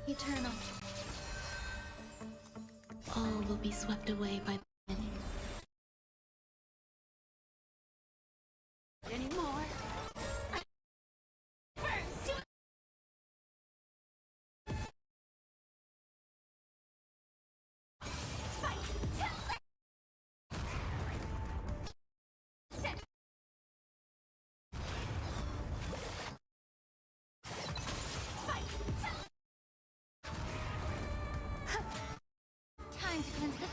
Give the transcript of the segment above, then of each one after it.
Eternal. All will be swept away by the wind. Anymore. Time to cleanse the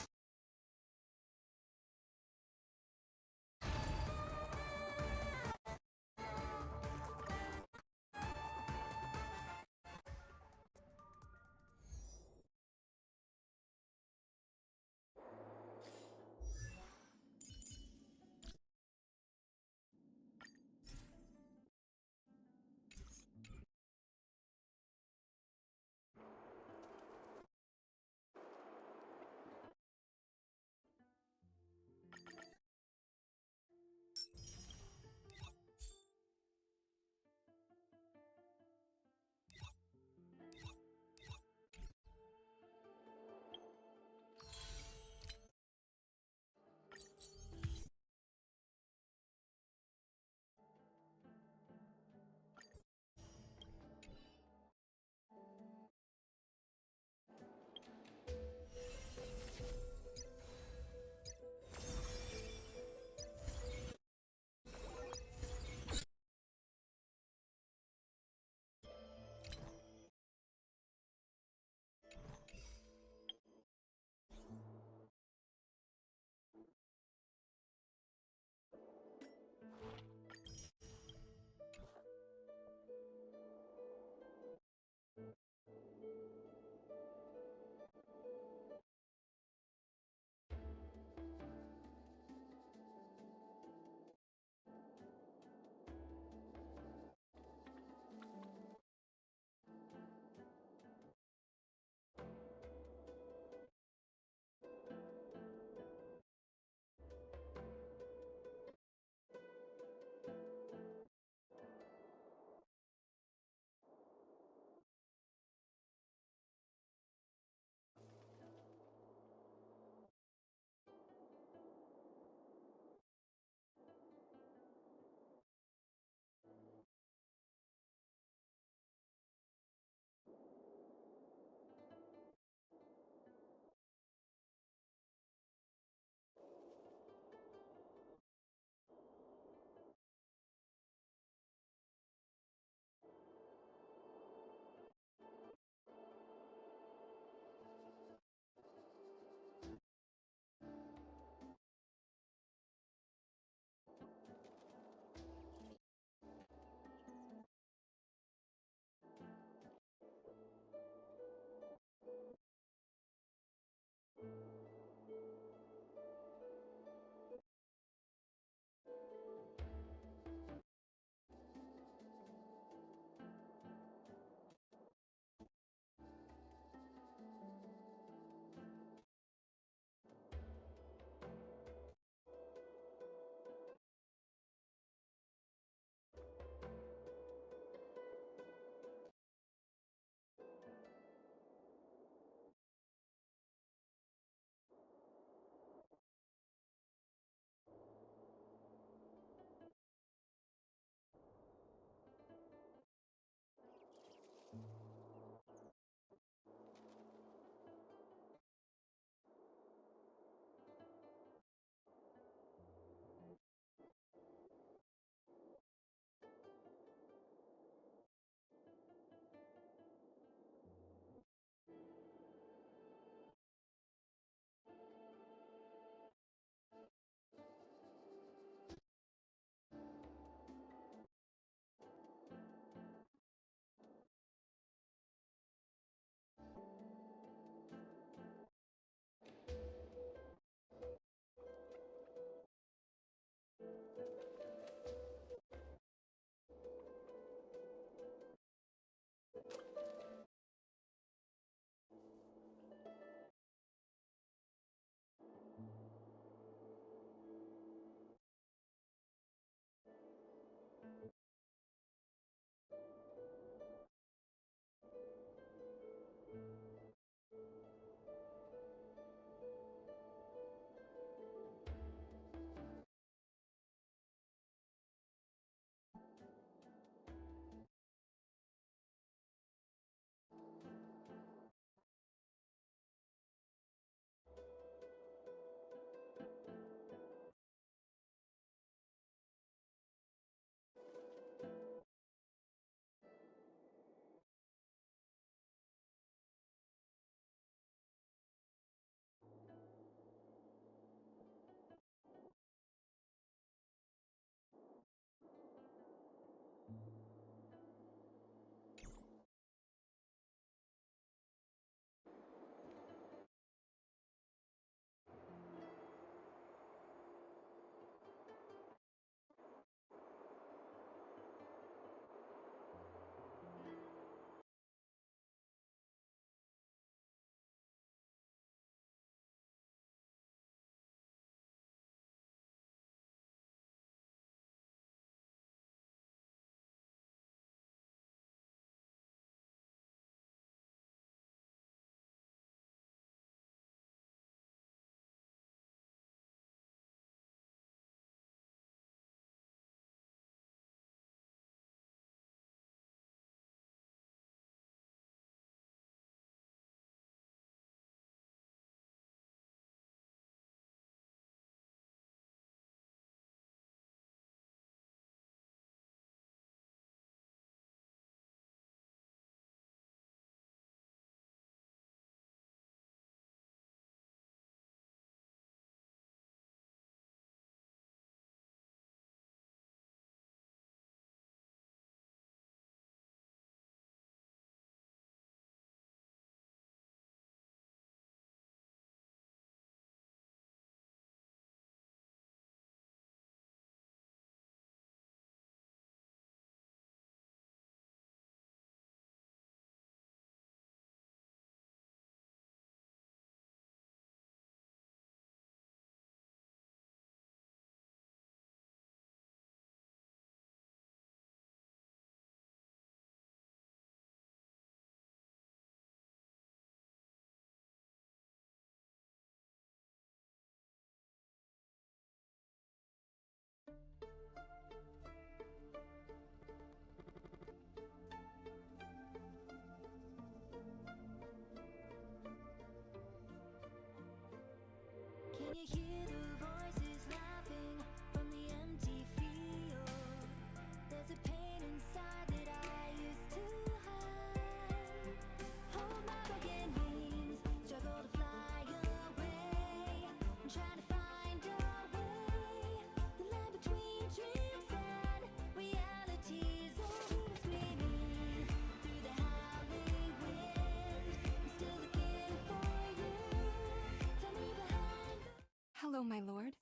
Hello, my lord.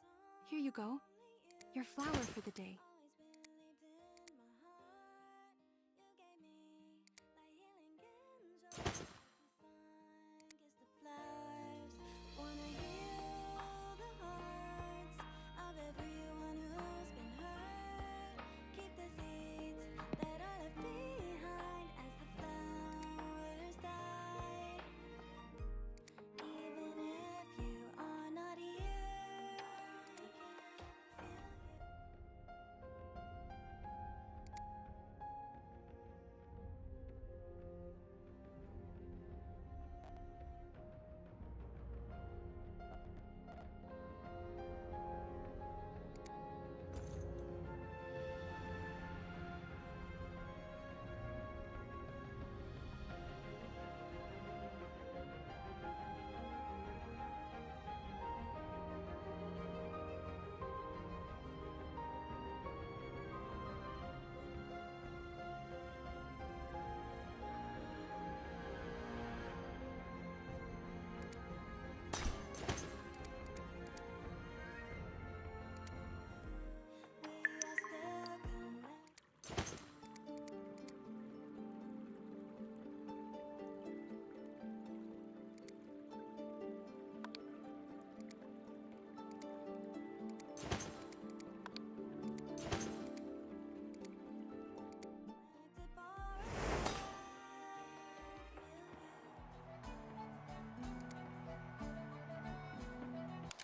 Here you go. Your flower for the day.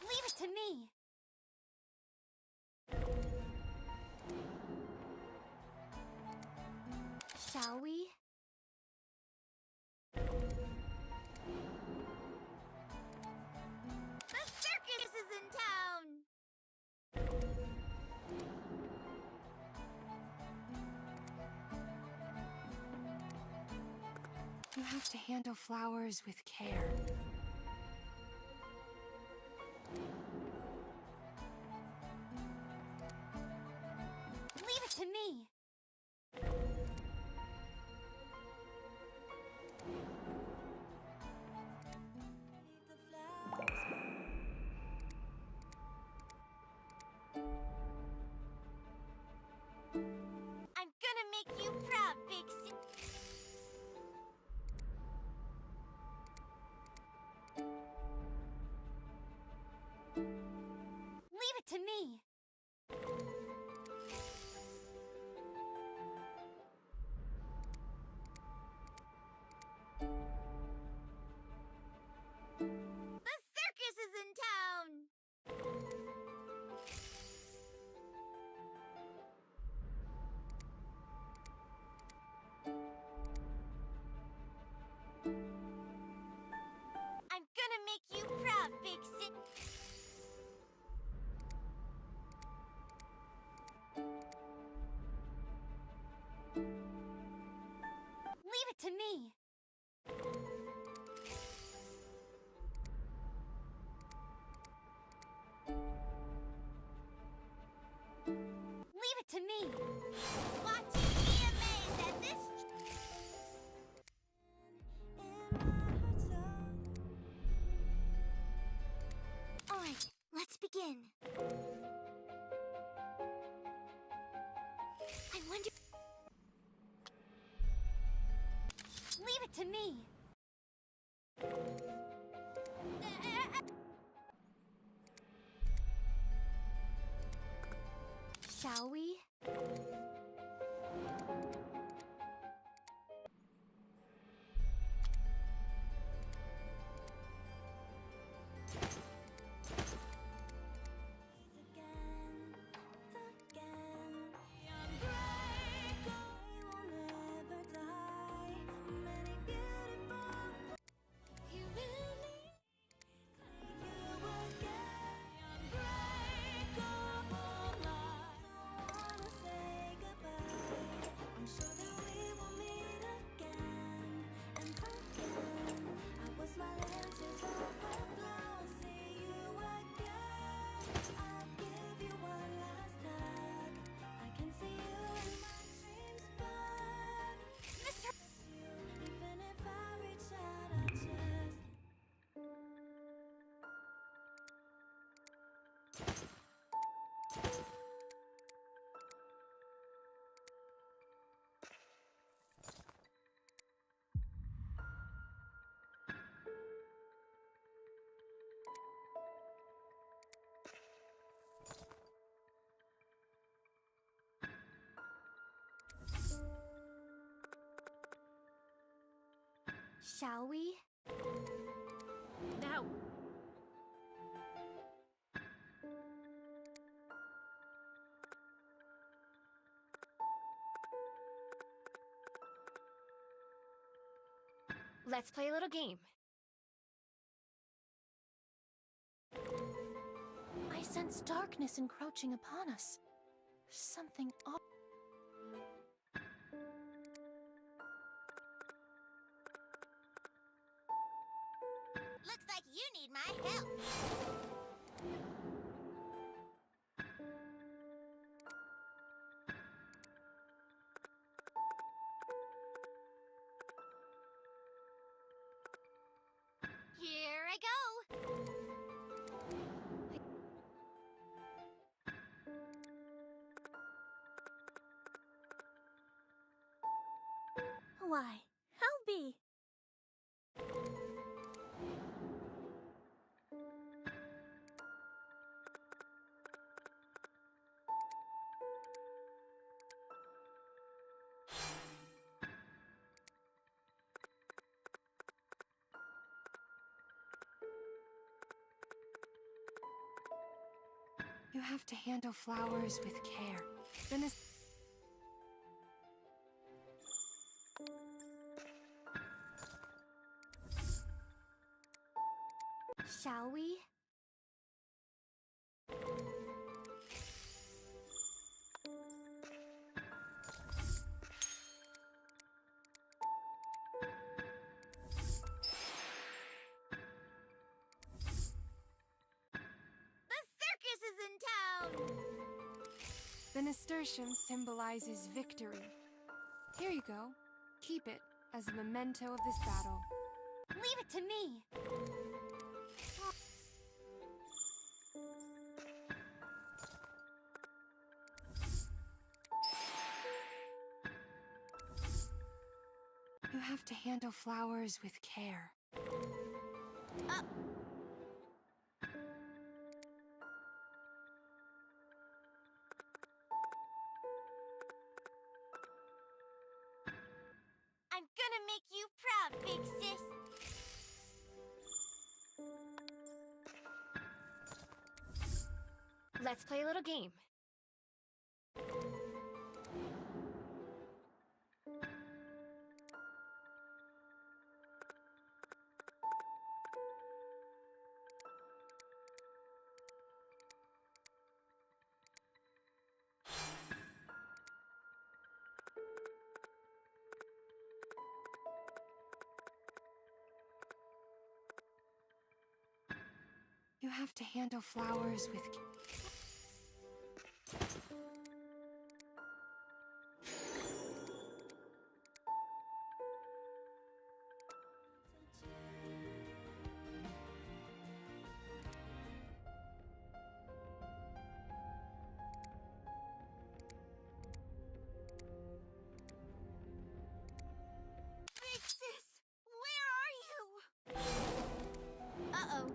Leave it to me! Shall we? The circus is in town! You have to handle flowers with care. Leave it to me! I'm gonna make you proud, Big Si- Leave it to me! The circus is in town! I'm gonna make you proud, Big Si- Leave it to me! Leave it to me! Watching me amazed at this... Alright, let's begin. I wonder... Leave it to me! Shall we? Shall we? Now. Let's play a little game. I sense darkness encroaching upon us. Something off. Looks like you need my help. Here I go. Why, I'll be. You have to handle flowers with care. Then is Shall we? the nasturtium symbolizes victory. Here you go. Keep it as a memento of this battle. Leave it to me. You have to handle flowers with care. I'm gonna make you proud, big sis. Let's play a little game. You have to handle flowers with Big sis, where are you? Uh-oh.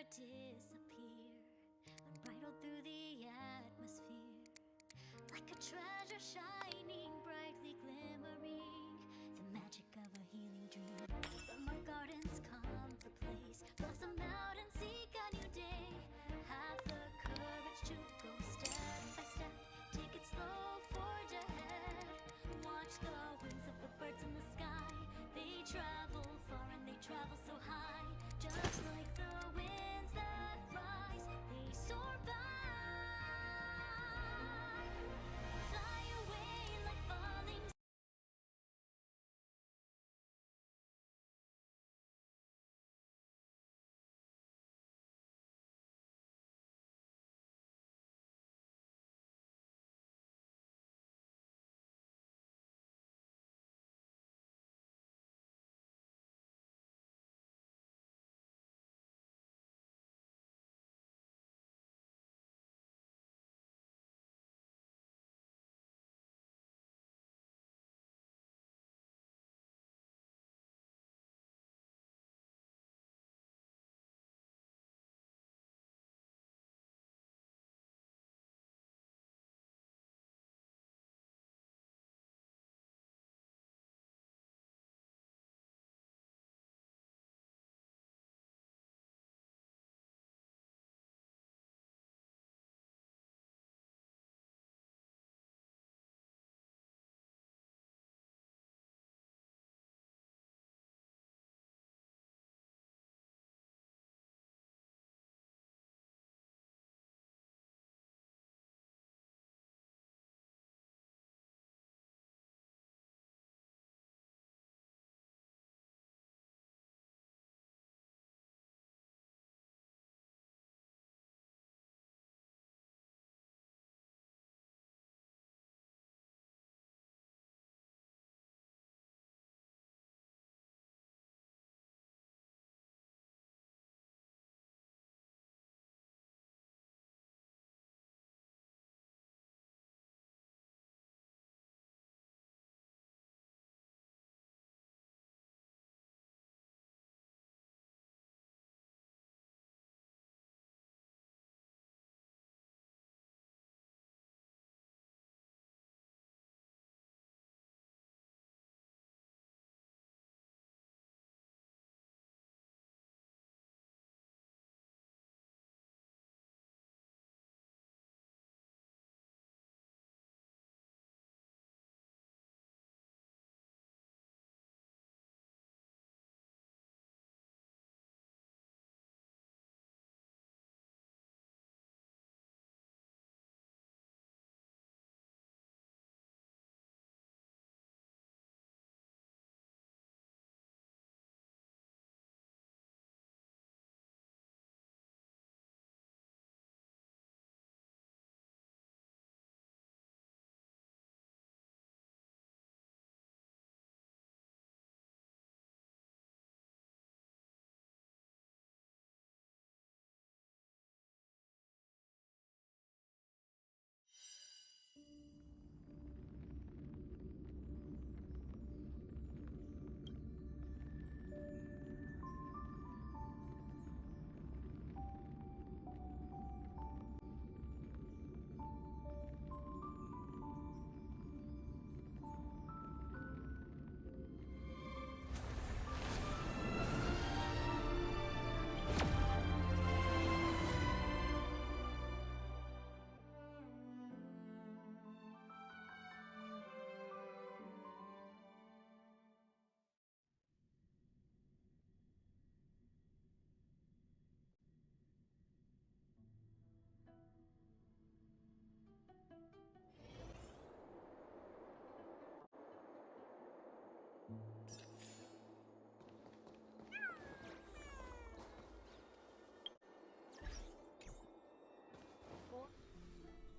disappear, unbridled through the atmosphere, like a treasure shining brightly glimmering, the magic of a healing dream. From our gardens come the place, blossom out and seek a new day. Have the courage to go step by step, take it slow, forge ahead. Watch the wings of the birds in the sky, they travel far and they travel so high. Just like the winds that rise, they soar by. Fly away like falling.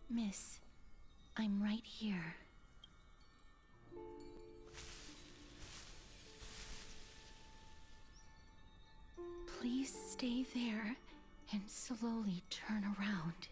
Miss, I'm right here. Please stay there and slowly turn around.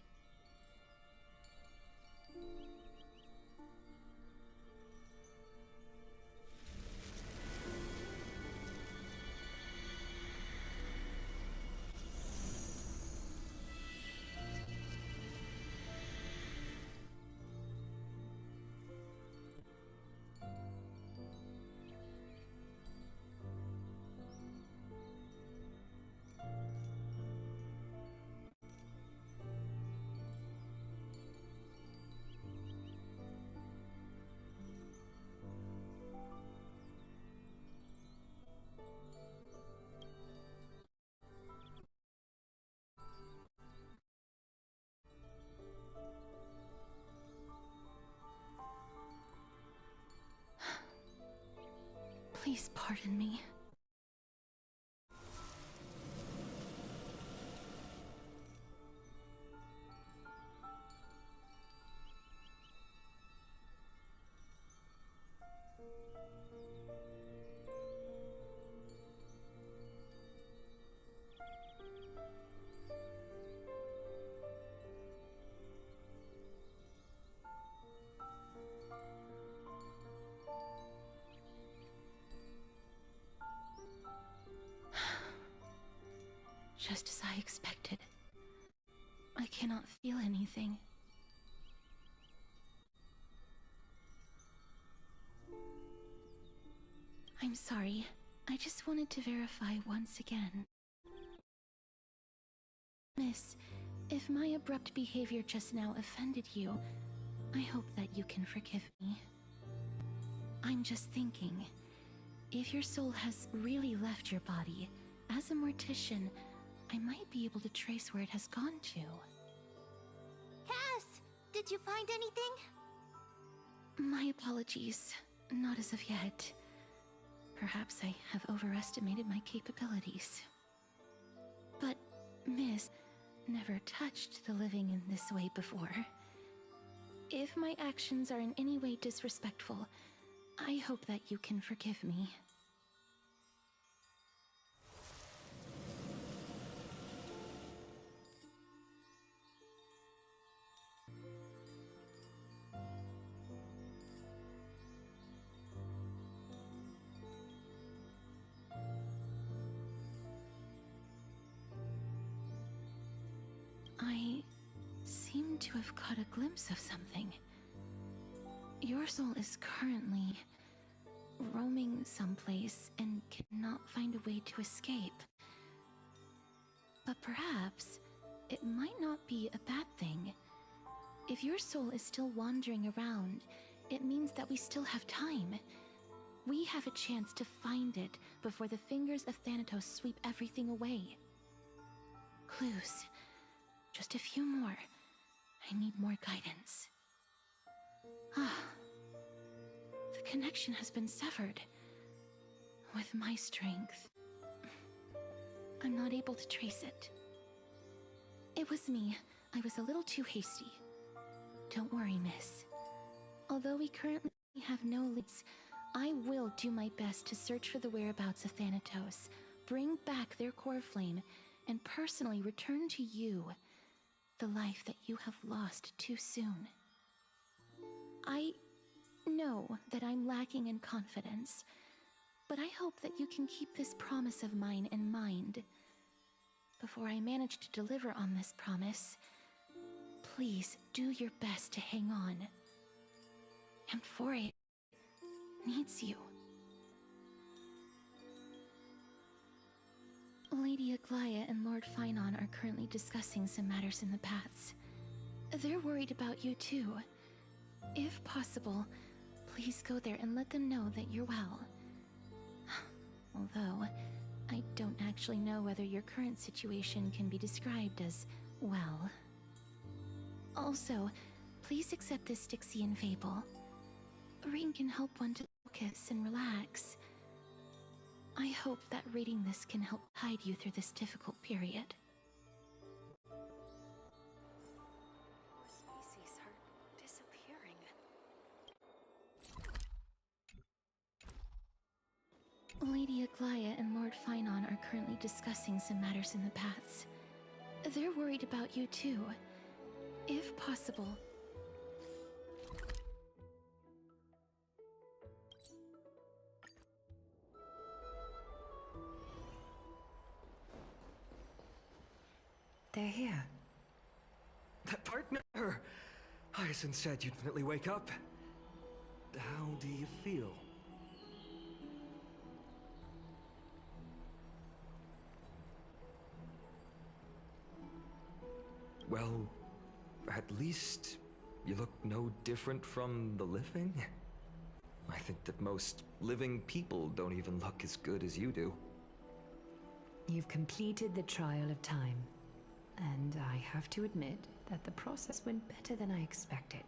Please pardon me. Just as I expected. I cannot feel anything. I'm sorry. I just wanted to verify once again. Miss, if my abrupt behavior just now offended you, I hope that you can forgive me. I'm just thinking, if your soul has really left your body, as a mortician, I might be able to trace where it has gone to. Cass, did you find anything? My apologies. Not as of yet. Perhaps I have overestimated my capabilities. But, Miss, never touched the living in this way before. If my actions are in any way disrespectful, I hope that you can forgive me. I seem to have caught a glimpse of something. Your soul is currently roaming someplace and cannot find a way to escape. But perhaps it might not be a bad thing. If your soul is still wandering around, it means that we still have time. We have a chance to find it before the fingers of Thanatos sweep everything away. Clues. Just a few more. I need more guidance. The connection has been severed. With my strength, I'm not able to trace it. It was me. I was a little too hasty. Don't worry, miss. Although we currently have no leads, I will do my best to search for the whereabouts of Thanatos, bring back their core flame, and personally return to you the life that you have lost too soon. I know that I'm lacking in confidence, but I hope that you can keep this promise of mine in mind. Before I manage to deliver on this promise, please do your best to hang on. And for it needs you. Lady Aglaya and Lord Finon are currently discussing some matters in the paths. They're worried about you too. If possible, please go there and let them know that you're well. Although, I don't actually know whether your current situation can be described as well. Also, please accept this Styxian fable. Reading can help one to focus and relax. I hope that reading this can help guide you through this difficult period. Species are disappearing. Lady Aglaya and Lord Finon are currently discussing some matters in the paths. They're worried about you too. If possible, they're here. Partner! Hyacinth said you'd definitely wake up. How do you feel? Well, at least you look no different from the living. I think that most living people don't even look as good as you do. You've completed the trial of time, and I have to admit that the process went better than I expected.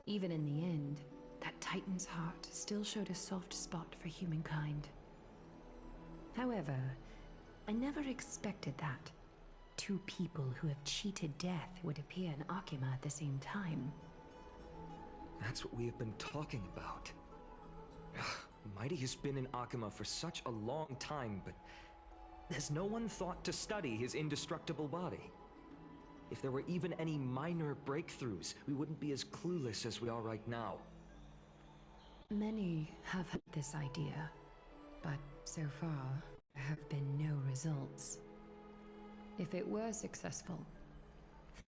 Even in the end, that Titan's heart still showed a soft spot for humankind. However, I never expected that two people who have cheated death would appear in Akima at the same time. That's what we have been talking about. Mighty has been in Akima for such a long time, but has no one thought to study his indestructible body? If there were even any minor breakthroughs, we wouldn't be as clueless as we are right now. Many have had this idea, but so far, there have been no results. If it were successful,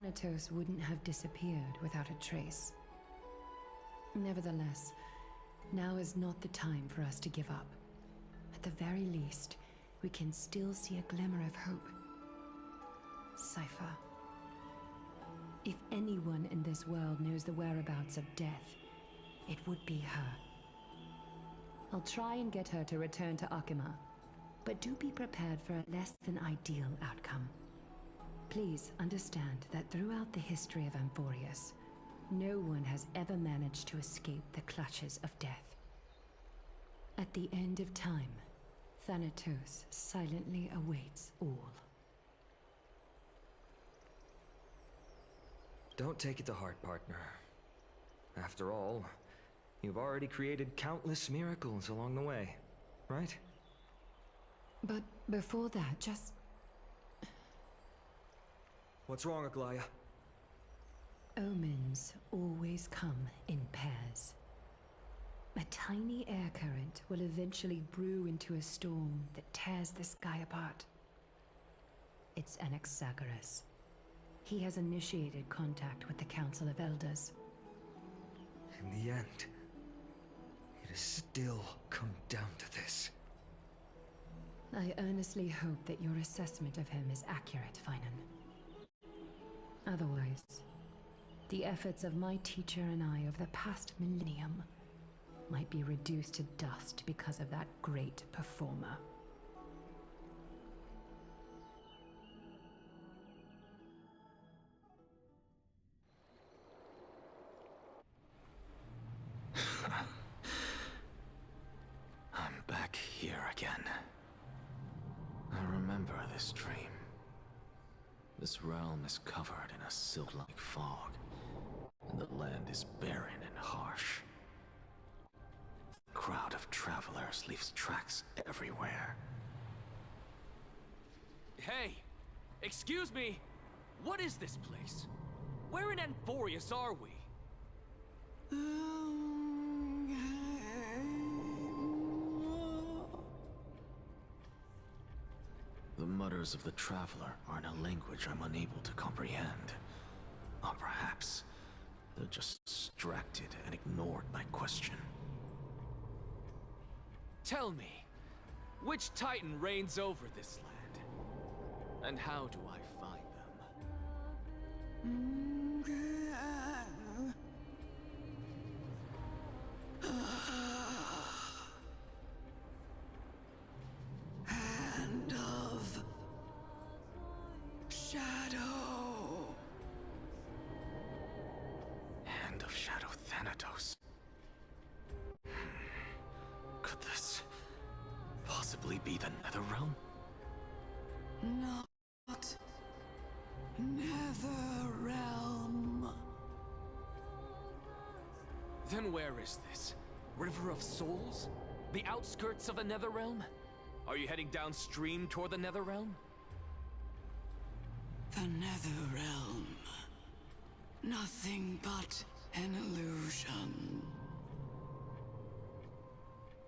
Thanatos wouldn't have disappeared without a trace. Nevertheless, now is not the time for us to give up. At the very least, we can still see a glimmer of hope. Cypher. If anyone in this world knows the whereabouts of death, it would be her. I'll try and get her to return to Akima, but do be prepared for a less than ideal outcome. Please understand that throughout the history of Amphorius, no one has ever managed to escape the clutches of death. At the end of time, Thanatos silently awaits all. Don't take it to heart, partner. After all, you've already created countless miracles along the way, right? But before that, just... What's wrong, Aglaya? Omens always come in pairs. A tiny air current will eventually brew into a storm that tears the sky apart. It's Anaxagoras. He has initiated contact with the Council of Elders. In the end, it has still come down to this. I earnestly hope that your assessment of him is accurate, Finan. Otherwise, the efforts of my teacher and I of the past millennium might be reduced to dust because of that great performer. I'm back here again. I remember this dream. This realm is covered in a silt-like fog, and the land is barren and harsh. A crowd of travelers leaves tracks everywhere. Hey! Excuse me! What is this place? Where in Amphorius are we? The mutters of the traveler are in a language I'm unable to comprehend. Or perhaps they're just distracted and ignored my question. Tell me, which Titan reigns over this land? And how do I find them? Hand of Shadow. Hand of Shadow Thanatos. Could this possibly be the Netherrealm? Not Netherrealm. Then where is this? River of Souls? The outskirts of the Netherrealm? Are you heading downstream toward the Netherrealm? The Netherrealm. Nothing but an illusion.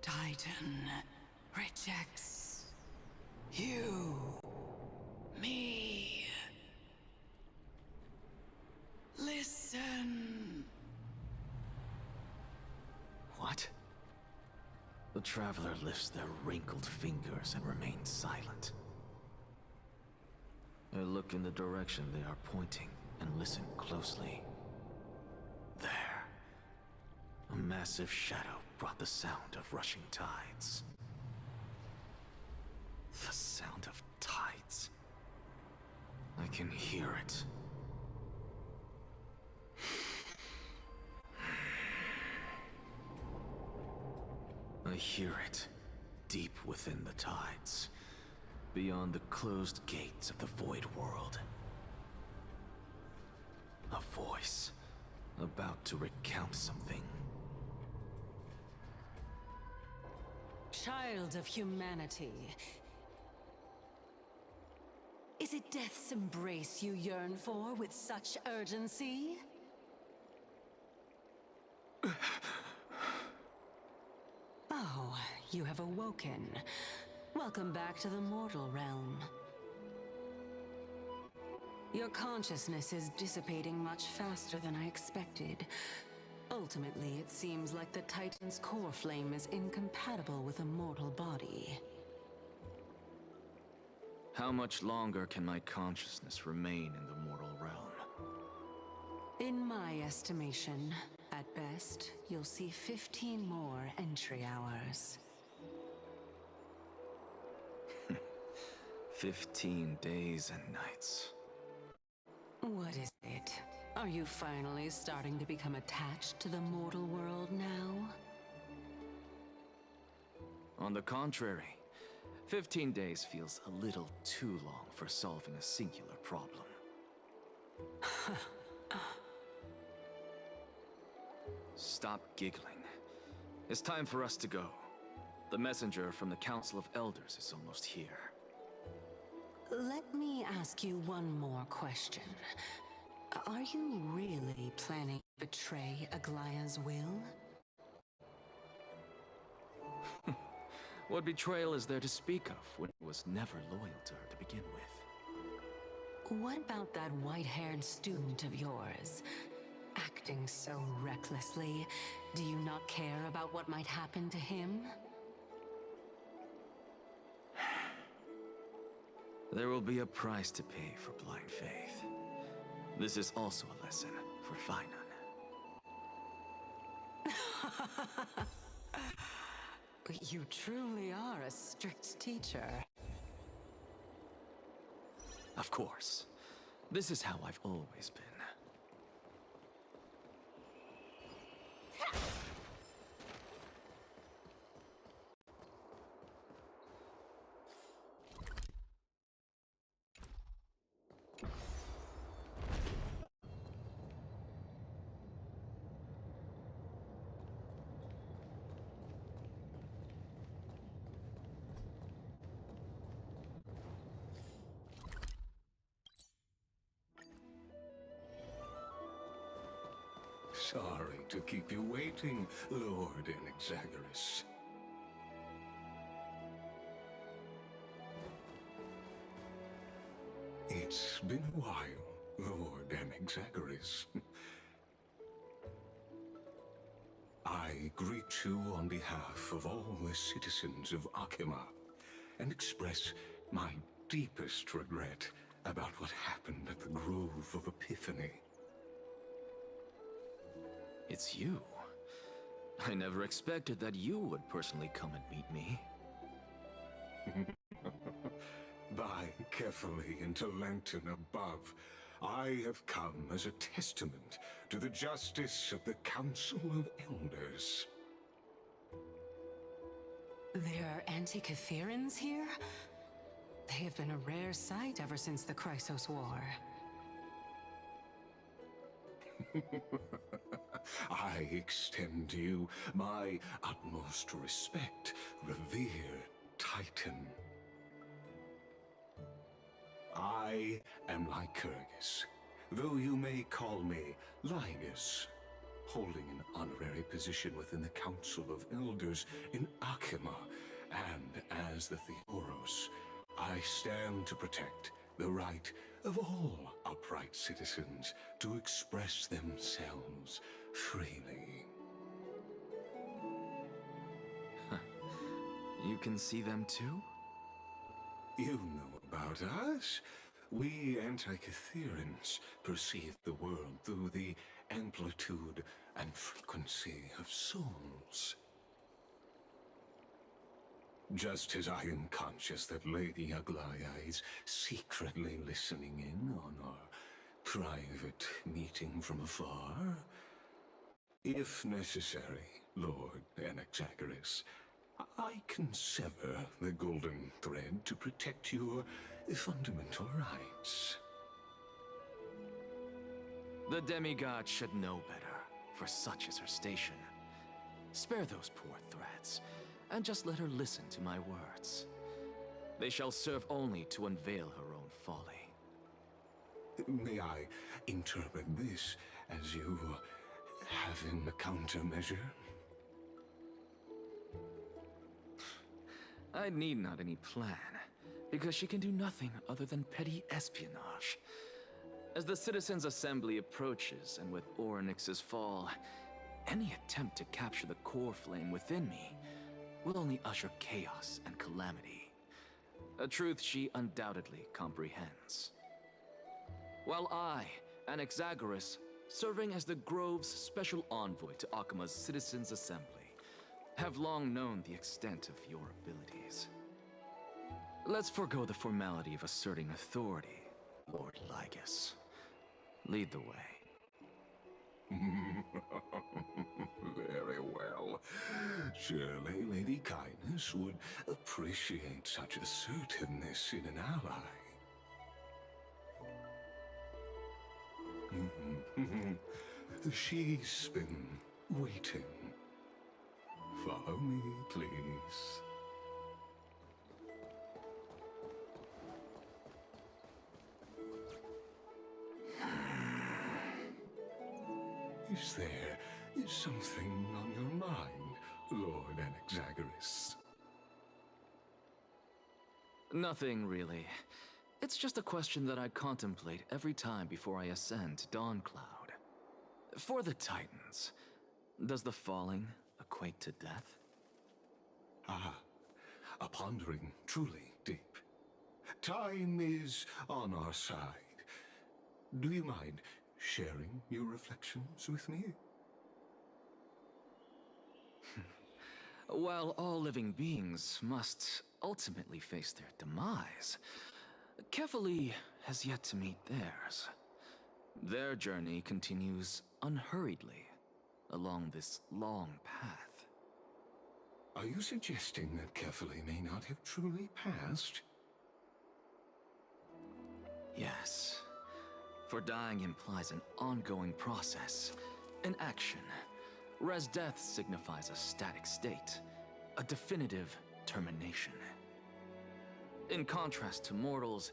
Titan rejects you, me. Listen. What? The traveler lifts their wrinkled fingers and remains silent. I look in the direction they are pointing and listen closely. There. A massive shadow brought the sound of rushing tides. The sound of tides. I can hear it. hear it, deep within the tides, beyond the closed gates of the Void World. A voice, about to recount something. Child of humanity, is it death's embrace you yearn for with such urgency? Oh, you have awoken. Welcome back to the mortal realm. Your consciousness is dissipating much faster than I expected. Ultimately, it seems like the Titan's core flame is incompatible with a mortal body. How much longer can my consciousness remain in the mortal realm? In my estimation, at best, you'll see 15 more entry hours. 15 days and nights. What is it? Are you finally starting to become attached to the mortal world now? On the contrary, 15 days feels a little too long for solving a singular problem. Stop giggling. It's time for us to go. The messenger from the Council of Elders is almost here. Let me ask you one more question. Are you really planning to betray Aglaya's will? What betrayal is there to speak of when it was never loyal to her to begin with? What about that white-haired student of yours? Acting so recklessly, do you not care about what might happen to him? There will be a price to pay for blind faith. This is also a lesson for Finan. You truly are a strict teacher. Of course. This is how I've always been. Sorry to keep you waiting, Lord Enexagoras. It's been a while, Lord Enexagoras. I greet you on behalf of all the citizens of Akima and express my deepest regret about what happened at the Grove of Epiphany. It's you. I never expected that you would personally come and meet me. By carefully into Lantern above, I have come as a testament to the justice of the Council of Elders. There are Antikytherans here? They have been a rare sight ever since the Chrysos War. I extend to you my utmost respect, revered Titan. I am Lycurgus, though you may call me Lygus, holding an honorary position within the Council of Elders in Akima, and as the Theoros, I stand to protect the right of all upright citizens to express themselves freely. You can see them too? You know about us. We Antikytherans perceive the world through the amplitude and frequency of souls. Just as I am conscious that Lady Aglaya is secretly listening in on our private meeting from afar, if necessary, Lord Enexagoras, I can sever the golden thread to protect your fundamental rights. The demigod should know better, for such is her station. Spare those poor threads, and just let her listen to my words. They shall serve only to unveil her own folly. May I interpret this as you having a countermeasure? I need not any plan, because she can do nothing other than petty espionage. As the Citizens' Assembly approaches, and with Orynyx's fall, any attempt to capture the core flame within me will only usher chaos and calamity. A truth she undoubtedly comprehends. While I, Anaxagoras, serving as the Grove's special envoy to Akima's Citizens' Assembly, have long known the extent of your abilities. Let's forego the formality of asserting authority, Lord Lygus. Lead the way. Very well. Surely Lady Kindness would appreciate such assertiveness in an ally. She's been waiting. Follow me, please. Is there something on your mind, Lord Anaxagoras? Nothing, really. It's just a question that I contemplate every time before I ascend to Dawncloud. For the Titans, does the falling equate to death? Ah, a pondering truly deep. Time is on our side. Do you mind sharing your reflections with me? While all living beings must ultimately face their demise, Kefali has yet to meet theirs. Their journey continues unhurriedly along this long path. Are you suggesting that Kefali may not have truly passed? Yes. For dying implies an ongoing process, an action. Whereas death signifies a static state, a definitive termination. In contrast to mortals,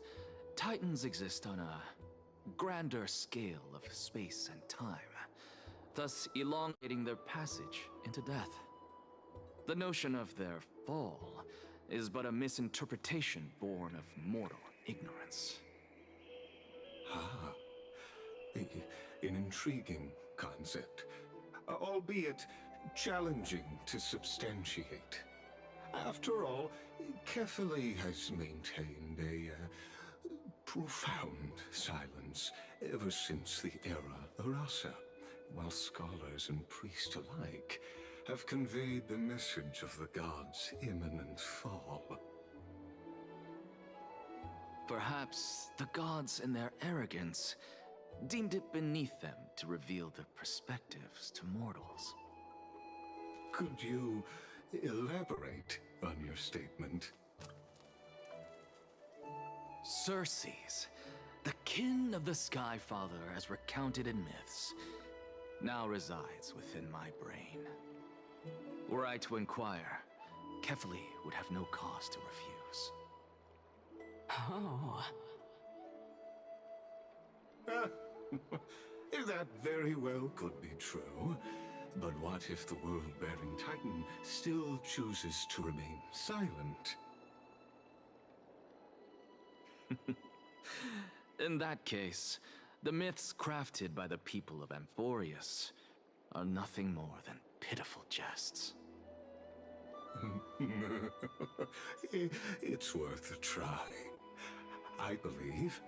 Titans exist on a grander scale of space and time, thus elongating their passage into death. The notion of their fall is but a misinterpretation born of mortal ignorance. Ah, an intriguing concept, albeit challenging to substantiate. After all, Kefali has maintained a profound silence ever since the era Arasa, while scholars and priests alike have conveyed the message of the gods' imminent fall. Perhaps the gods, in their arrogance, deemed it beneath them to reveal their perspectives to mortals. Could you elaborate on your statement? Circes, the kin of the Skyfather as recounted in myths, now resides within my brain. Were I to inquire, Kefali would have no cause to refuse. Oh. That very well could be true. But what if the world-bearing Titan still chooses to remain silent? In that case, the myths crafted by the people of Amphorius are nothing more than pitiful jests. It's worth a try. I believe,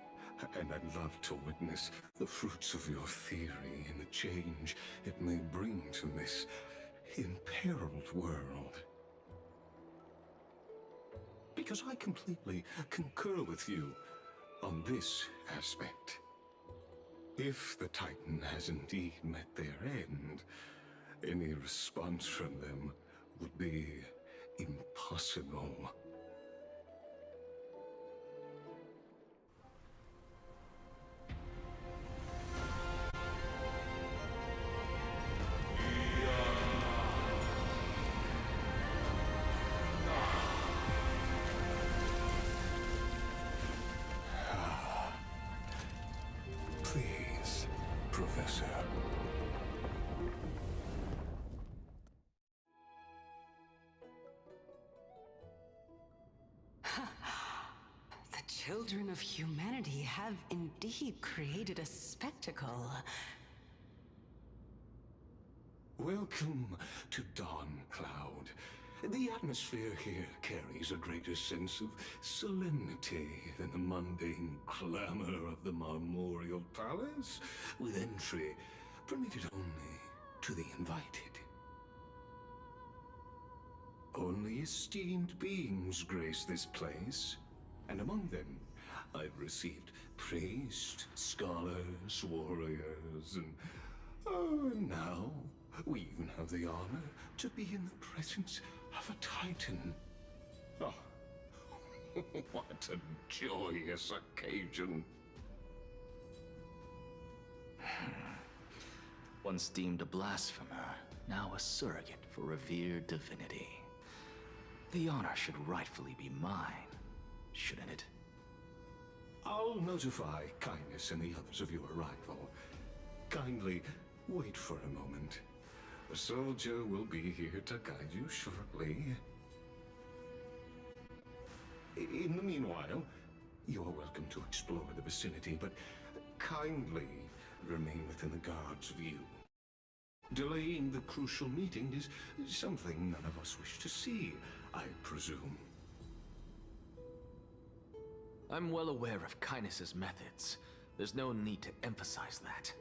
and I'd love to witness the fruits of your theory and the change it may bring to this imperiled world. Because I completely concur with you on this aspect. If the Titan has indeed met their end, any response from them would be imperiled. impossible. Please, Professor. The children of humanity have indeed created a spectacle. Welcome to Dawn Cloud. The atmosphere here carries a greater sense of solemnity than the mundane clamor of the Marmorial Palace, with entry permitted only to the invited. Only esteemed beings grace this place, and among them I've received priests, scholars, warriors, and now we even have the honor to be in the presence of a Titan. Oh, what a joyous occasion. Once deemed a blasphemer, now a surrogate for revered divinity. The honor should rightfully be mine, shouldn't it? I'll notify Kindness and the others of your arrival. Kindly wait for a moment. A soldier will be here to guide you shortly. In the meanwhile, you're welcome to explore the vicinity, but kindly remain within the guard's view. Delaying the crucial meeting is something none of us wish to see, I presume. I'm well aware of Kindness's methods. There's no need to emphasize that.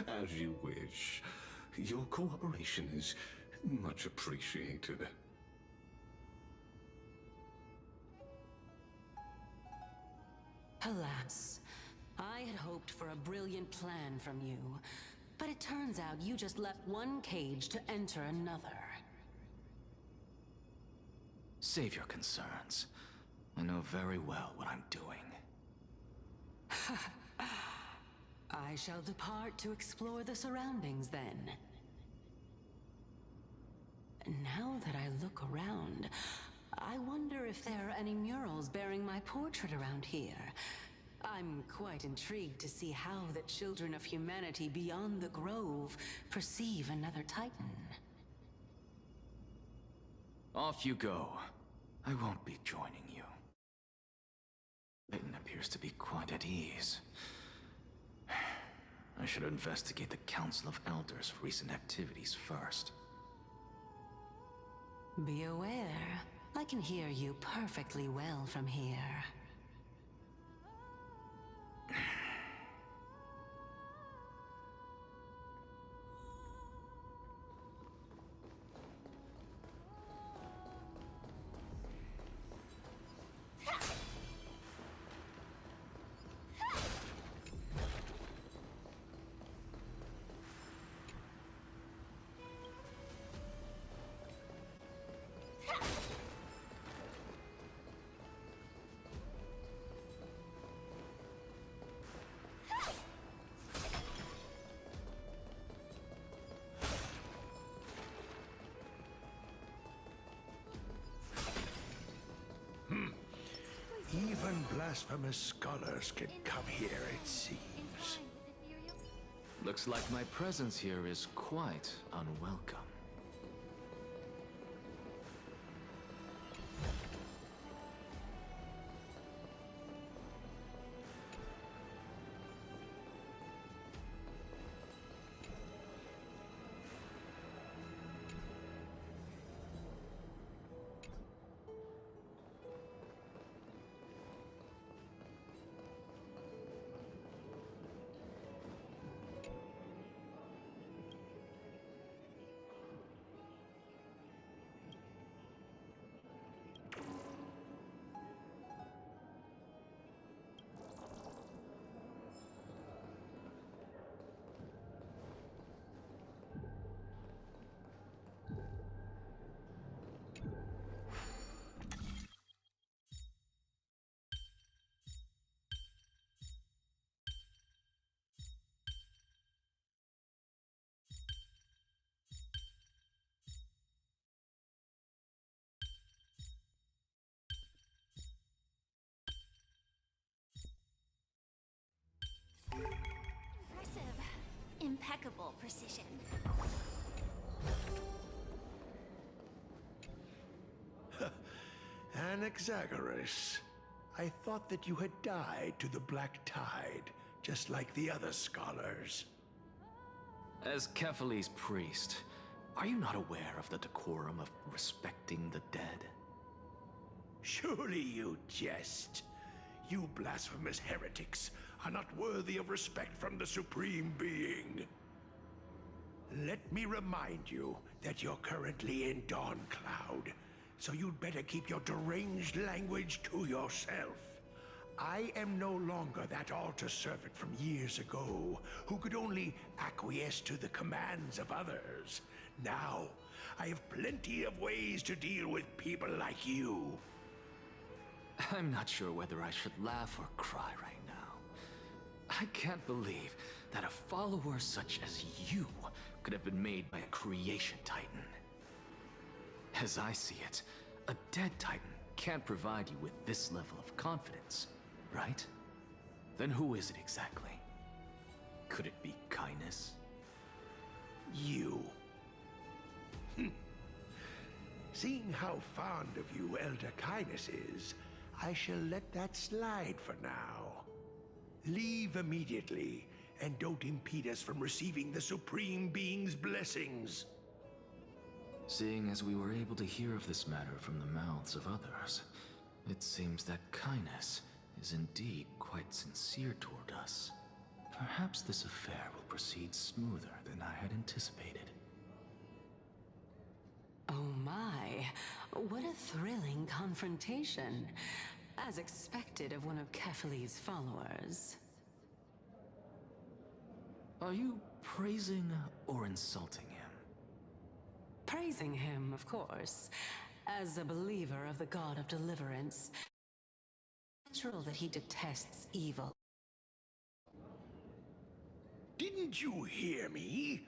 As you wish. Your cooperation is much appreciated. Alas, I had hoped for a brilliant plan from you, but it turns out you just left one cage to enter another. Save your concerns. I know very well what I'm doing. I shall depart to explore the surroundings then. Now that I look around, I wonder if there are any murals bearing my portrait around here. I'm quite intrigued to see how the children of humanity beyond the grove perceive another Titan. Off you go. I won't be joining you. Titan appears to be quite at ease. I should investigate the Council of Elders' recent activities first. Be aware, I can hear you perfectly well from here. Even blasphemous scholars can come here, it seems. Looks like my presence here is quite unwelcome. incredible precision. Anaxagoras. I thought that you had died to the Black Tide, just like the other scholars. As Kephales's priest, are you not aware of the decorum of respecting the dead? Surely you jest. You blasphemous heretics are not worthy of respect from the Supreme Being. Let me remind you that you're currently in Dawn Cloud, so you'd better keep your deranged language to yourself. I am no longer that altar servant from years ago who could only acquiesce to the commands of others. Now, I have plenty of ways to deal with people like you. I'm not sure whether I should laugh or cry right now. I can't believe that a follower such as you could have been made by a creation titan. As I see it, a dead titan can't provide you with this level of confidence, right? Then who is it exactly? Could it be kindness? You. Seeing how fond of you Elder Kindness is, I shall let that slide for now. Leave immediately, and don't impede us from receiving the Supreme Being's blessings. Seeing as we were able to hear of this matter from the mouths of others, it seems that kindness is indeed quite sincere toward us. Perhaps this affair will proceed smoother than I had anticipated. Oh my, what a thrilling confrontation. As expected of one of Kephales's followers. Are you praising or insulting him? Praising him, of course. As a believer of the god of deliverance, it's natural that he detests evil. Didn't you hear me?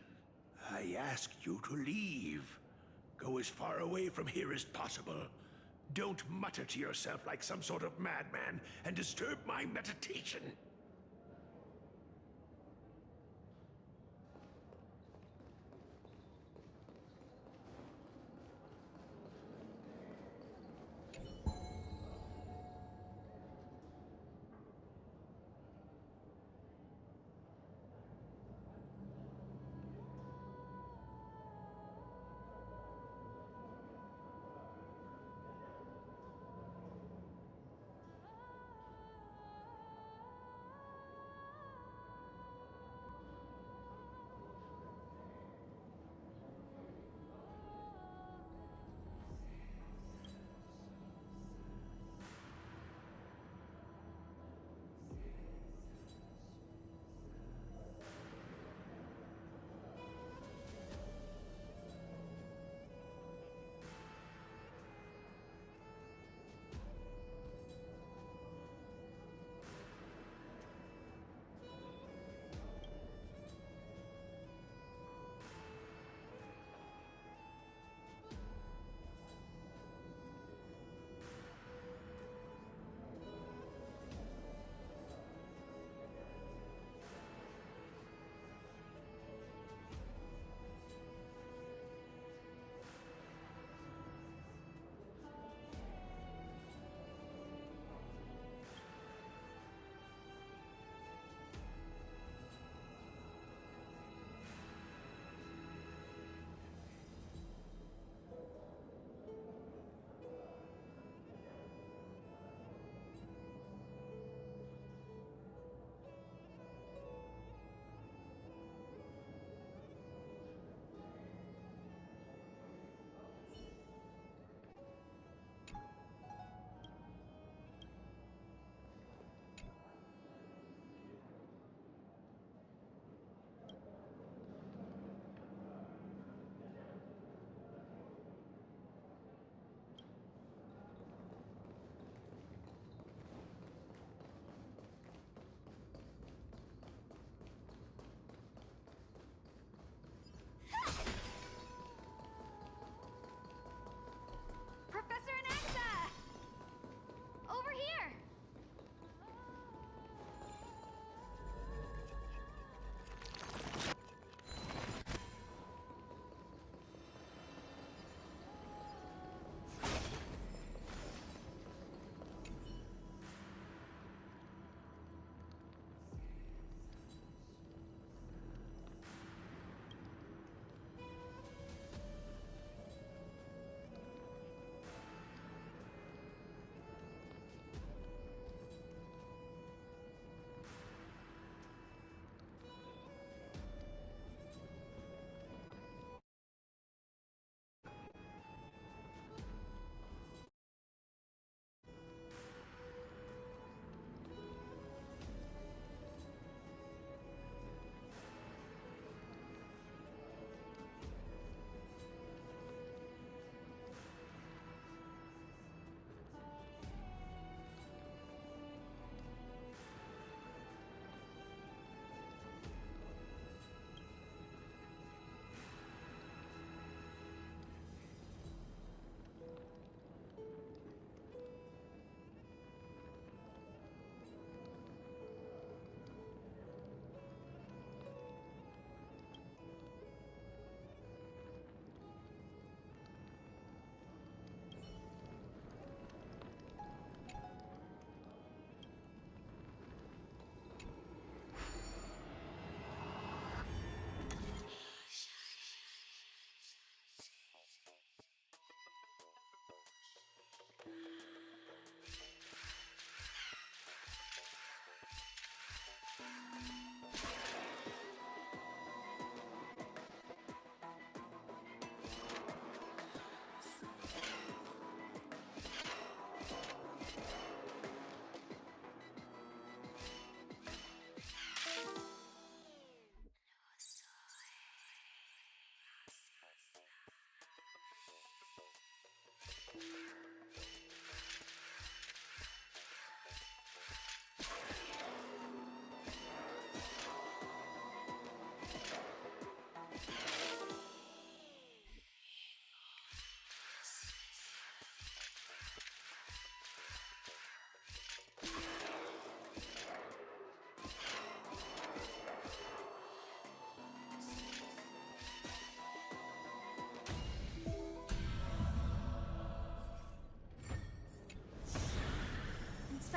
I asked you to leave. Go as far away from here as possible. Don't mutter to yourself like some sort of madman and disturb my meditation.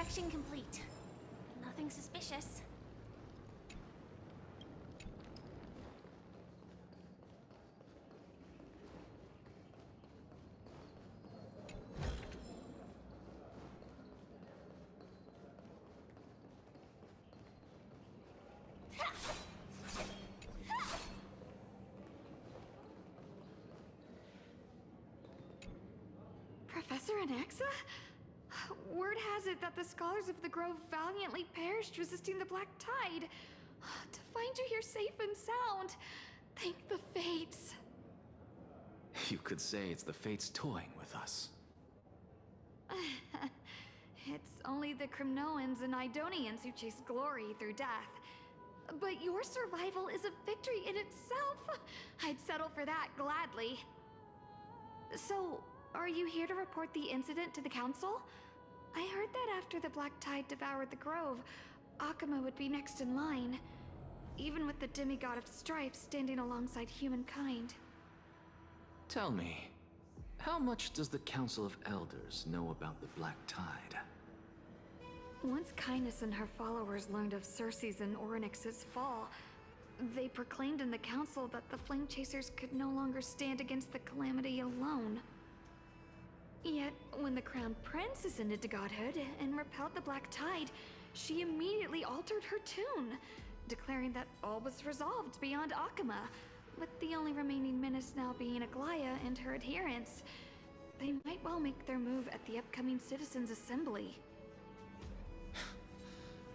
Inspection complete. Nothing suspicious. Professor Anaxa? Word has it that the scholars of the Grove valiantly perished resisting the Black Tide. To find you here safe and sound, thank the Fates. You could say it's the Fates toying with us. It's only the Crimnoans and Idonians who chase glory through death. But your survival is a victory in itself. I'd settle for that gladly. So, are you here to report the incident to the Council? I heard that after the Black Tide devoured the Grove, Akuma would be next in line, even with the demigod of strife standing alongside humankind. Tell me, how much does the Council of Elders know about the Black Tide? Once Kindness and her followers learned of Circe's and Orynyx's fall, they proclaimed in the Council that the Flame Chasers could no longer stand against the Calamity alone. Yet, when the Crown Prince ascended to godhood and repelled the Black Tide, she immediately altered her tune, declaring that all was resolved beyond Akuma, with the only remaining menace now being Aglaya and her adherents. They might well make their move at the upcoming Citizens' Assembly.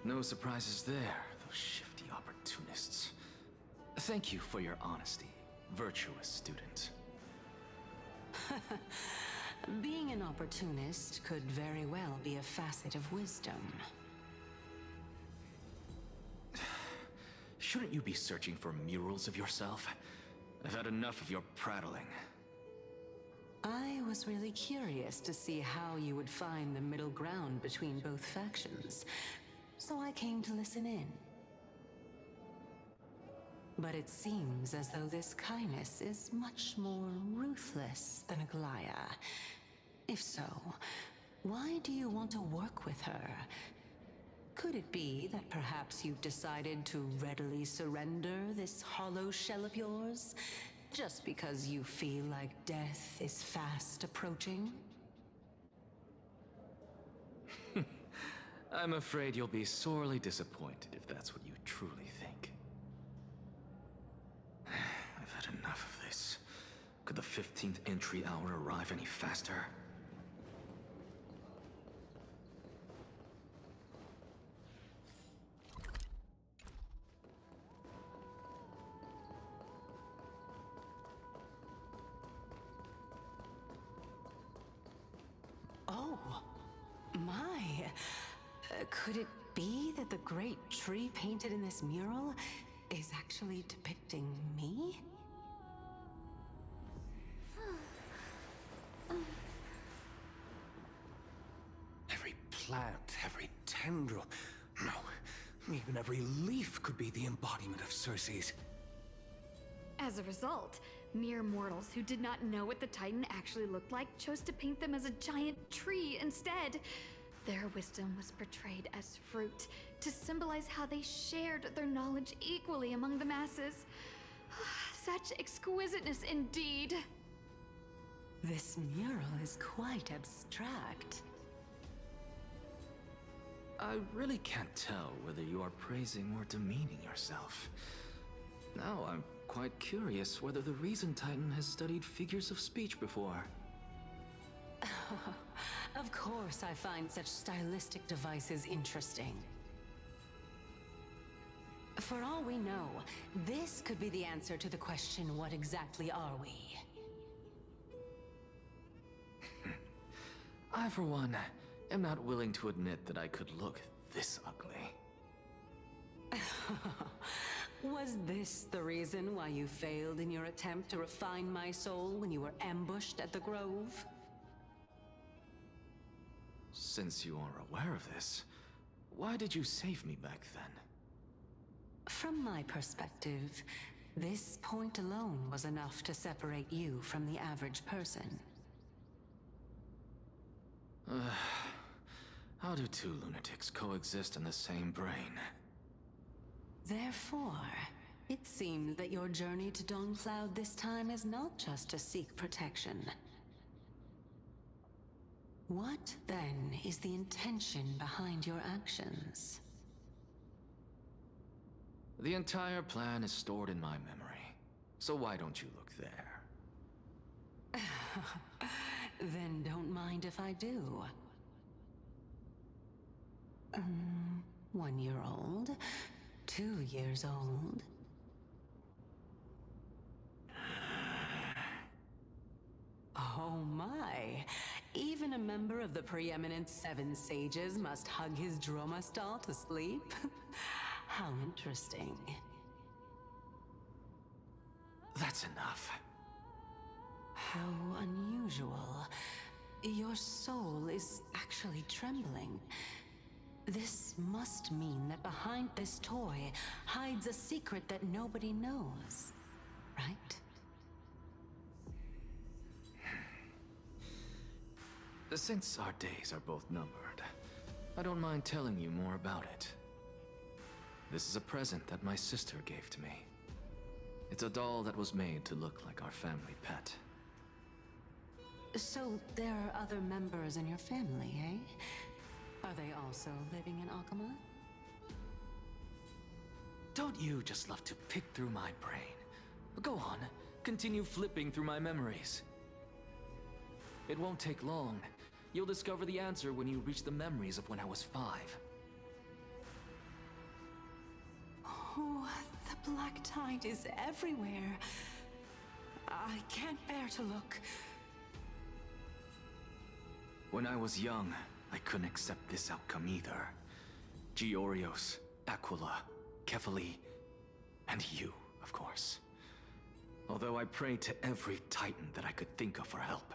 No surprises there, those shifty opportunists. Thank you for your honesty, virtuous student. Being an opportunist could very well be a facet of wisdom. Shouldn't you be searching for murals of yourself? I've had enough of your prattling. I was really curious to see how you would find the middle ground between both factions, so I came to listen in. But it seems as though this Kindness is much more ruthless than Aglaya. If so, why do you want to work with her? Could it be that perhaps you've decided to readily surrender this hollow shell of yours, just because you feel like death is fast approaching? I'm afraid you'll be sorely disappointed if that's what you truly think. I've had enough of this. Could the 15th entry hour arrive any faster? Oh, my. Could it be that the great tree painted in this mural is actually depicting me? Every plant, every tendril, no, even every leaf could be the embodiment of Circe's. As a result, mere mortals who did not know what the Titan actually looked like chose to paint them as a giant tree instead. Their wisdom was portrayed as fruit, to symbolize how they shared their knowledge equally among the masses. Such exquisiteness indeed. This mural is quite abstract. I really can't tell whether you are praising or demeaning yourself. Now I'm quite curious whether the Reason Titan has studied figures of speech before. Of course I find such stylistic devices interesting. For all we know, this could be the answer to the question, what exactly are we? I, for one, am not willing to admit that I could look this ugly. Was this the reason why you failed in your attempt to refine my soul when you were ambushed at the Grove? Since you are aware of this, why did you save me back then? From my perspective, this point alone was enough to separate you from the average person. How do two lunatics coexist in the same brain? Therefore, it seems that your journey to Dawnfloud this time is not just to seek protection. What, then, is the intention behind your actions? The entire plan is stored in my memory, so why don't you look there? Then don't mind if I do. 1 year old? 2 years old? Oh my! Even a member of the preeminent Seven Sages must hug his droma stall to sleep? How interesting. That's enough. How unusual. Your soul is actually trembling. This must mean that behind this toy hides a secret that nobody knows, right? Since our days are both numbered, I don't mind telling you more about it. This is a present that my sister gave to me. It's a doll that was made to look like our family pet. So there are other members in your family, eh? Are they also living in Akama? Don't you just love to pick through my brain? Go on, continue flipping through my memories. It won't take long. You'll discover the answer when you reach the memories of when I was 5. Oh, the black tide is everywhere. I can't bear to look. When I was young, I couldn't accept this outcome either. Georios, Aquila, Kefali, and you, of course. Although I prayed to every titan that I could think of for help,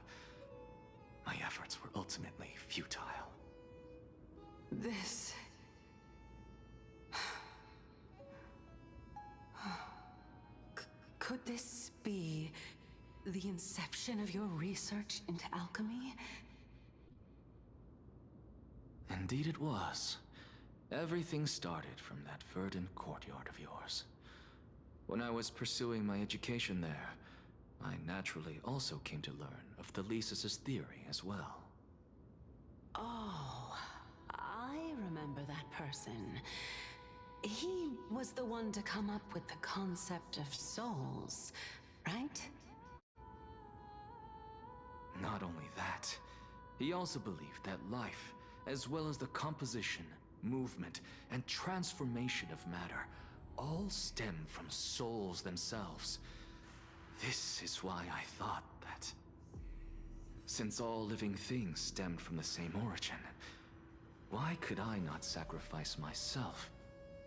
my efforts were ultimately futile. This... Could this be the inception of your research into alchemy? Indeed it was. Everything started from that verdant courtyard of yours. When I was pursuing my education there, I naturally also came to learn of the Thesis' theory as well. Oh, I remember that person. He was the one to come up with the concept of souls, right? Not only that, he also believed that life, as well as the composition, movement, and transformation of matter, all stem from souls themselves. This is why I thought that, since all living things stemmed from the same origin, why could I not sacrifice myself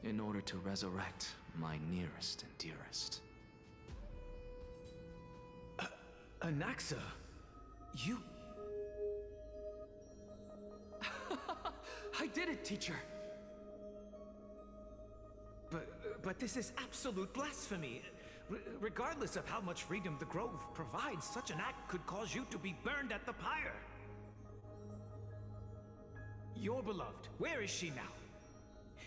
in order to resurrect my nearest and dearest? Anaxa, you... I did it, teacher! But this is absolute blasphemy. Regardless of how much freedom the Grove provides, such an act could cause you to be burned at the pyre. Your beloved, where is she now?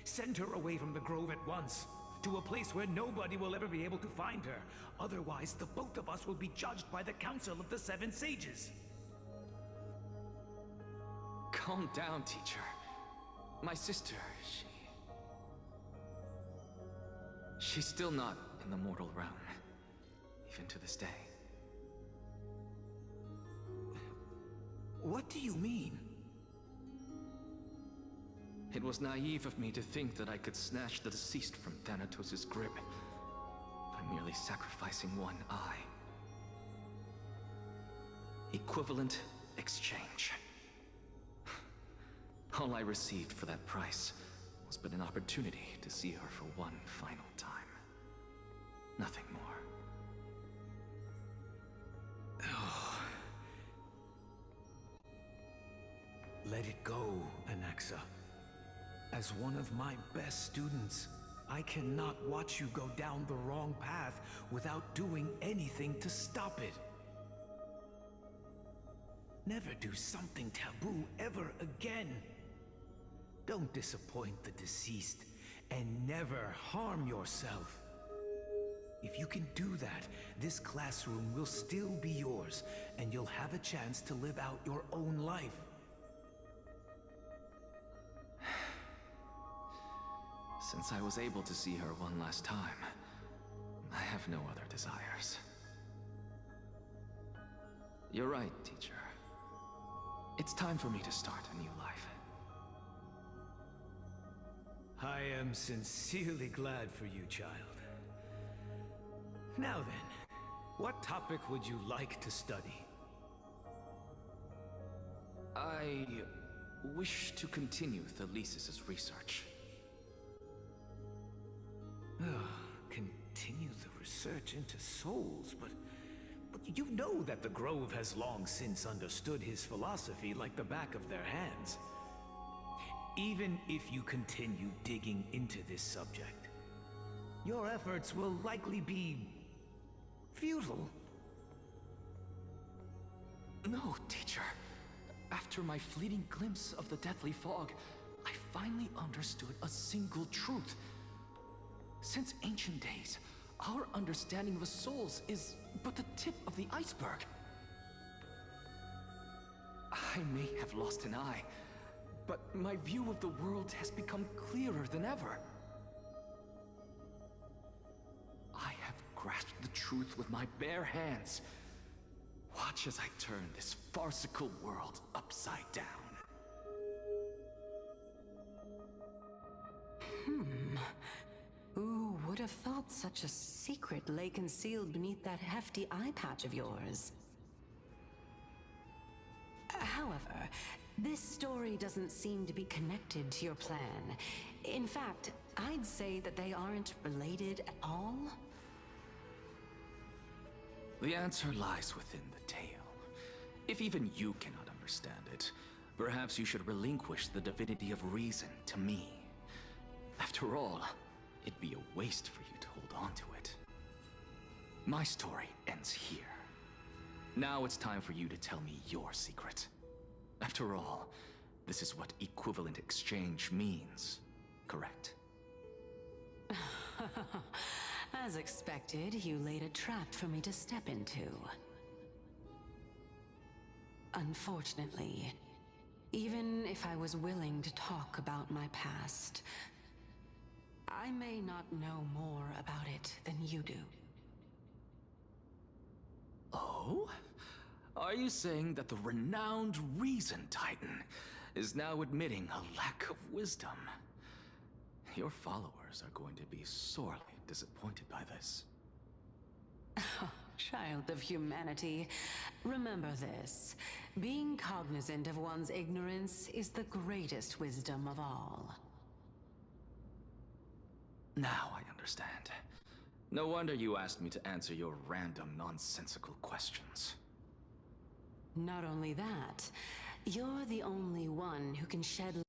Send her away from the Grove at once, to a place where nobody will ever be able to find her. Otherwise, the both of us will be judged by the Council of the Seven Sages. Calm down, teacher. My sister, she's still not in the mortal realm, even to this day. What do you mean? It was naive of me to think that I could snatch the deceased from Thanatos' grip by merely sacrificing one eye. Equivalent exchange. All I received for that price was but an opportunity to see her for one final time. Nothing more. Let it go, Anaxa. As one of my best students, I cannot watch you go down the wrong path without doing anything to stop it. Never do something taboo ever again. Don't disappoint the deceased, and never harm yourself. If you can do that, this classroom will still be yours, and you'll have a chance to live out your own life. Since I was able to see her one last time, I have no other desires. You're right, teacher. It's time for me to start a new life. I am sincerely glad for you, child. Now then, what topic would you like to study? I wish to continue Thalesis' research. Continue the research into souls, but you know that the Grove has long since understood his philosophy like the back of their hands. Even if you continue digging into this subject, your efforts will likely be futile. No, teacher. After my fleeting glimpse of the deathly fog, I finally understood a single truth. Since ancient days, our understanding of the souls is but the tip of the iceberg. I may have lost an eye, but my view of the world has become clearer than ever. I have grasped the truth with my bare hands. Watch as I turn this farcical world upside down. Who would have thought such a secret lay concealed beneath that hefty eye patch of yours? However, this story doesn't seem to be connected to your plan. In fact, I'd say that they aren't related at all. The answer lies within the tale. If even you cannot understand it, perhaps you should relinquish the divinity of reason to me. After all, it'd be a waste for you to hold on to it. My story ends here. Now it's time for you to tell me your secret. After all, this is what equivalent exchange means, correct? As expected, you laid a trap for me to step into. Unfortunately, even if I was willing to talk about my past, I may not know more about it than you do. Oh? Are you saying that the renowned Reason Titan is now admitting a lack of wisdom? Your followers are going to be sorely disappointed by this. Child of humanity, remember this. Being cognizant of one's ignorance is the greatest wisdom of all. Now I understand. No wonder you asked me to answer your random, nonsensical questions. Not only that, you're the only one who can shed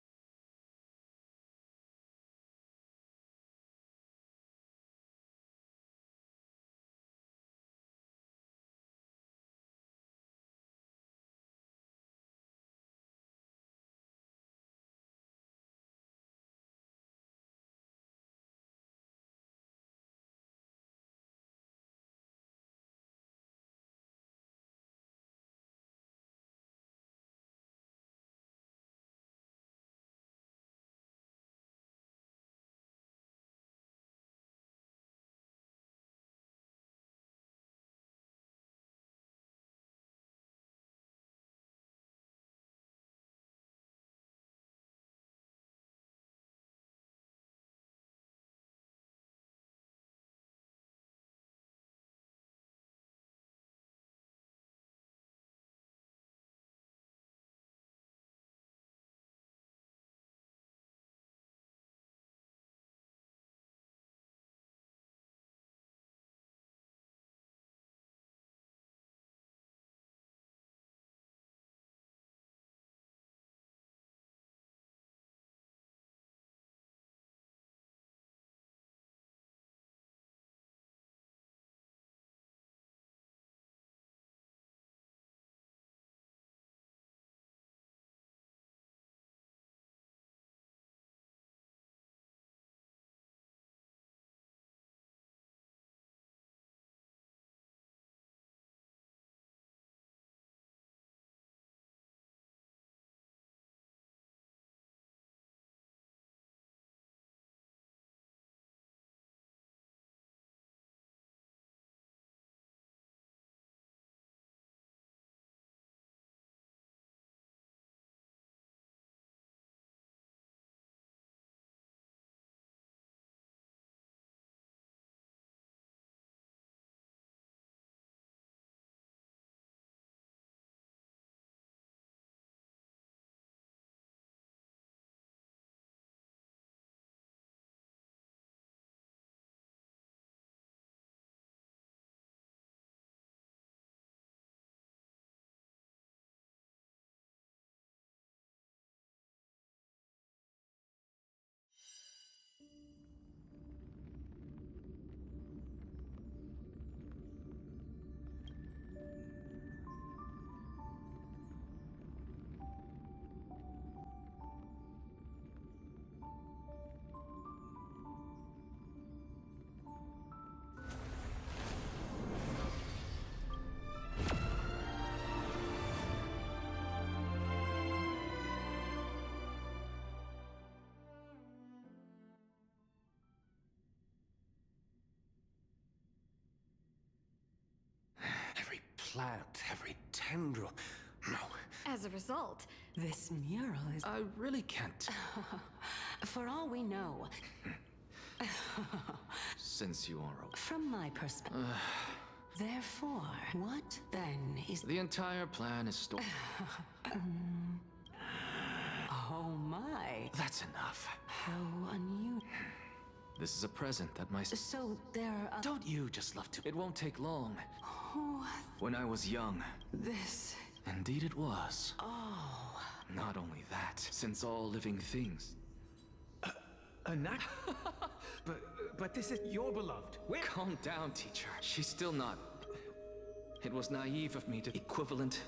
plant, every tendril. No. As a result, This mural is. I really can't. For all we know, Since you are from my perspective. Therefore, what then is. the entire plan is stolen. Oh my. That's enough. How unusual. This is a present that my. So there are. Don't you just love to? It won't take long. Oh, When I was young, this. indeed it was. Oh. Not only that, since all living things. But this is your beloved. Where? Calm down, teacher. She's still not. It was naive of me to. Equivalent.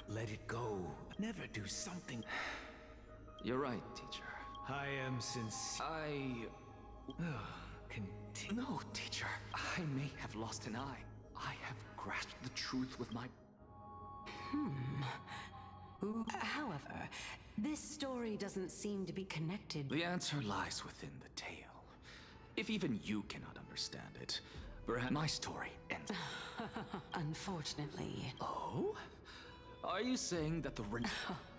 Let it go. Never do something. You're right, teacher. I am sincere. Continue. No, teacher. I may have lost an eye. I have grasped the truth with my. However, this story doesn't seem to be connected. The answer lies within the tale. If even you cannot understand it, perhaps my story ends. Unfortunately. Oh? Are you saying that the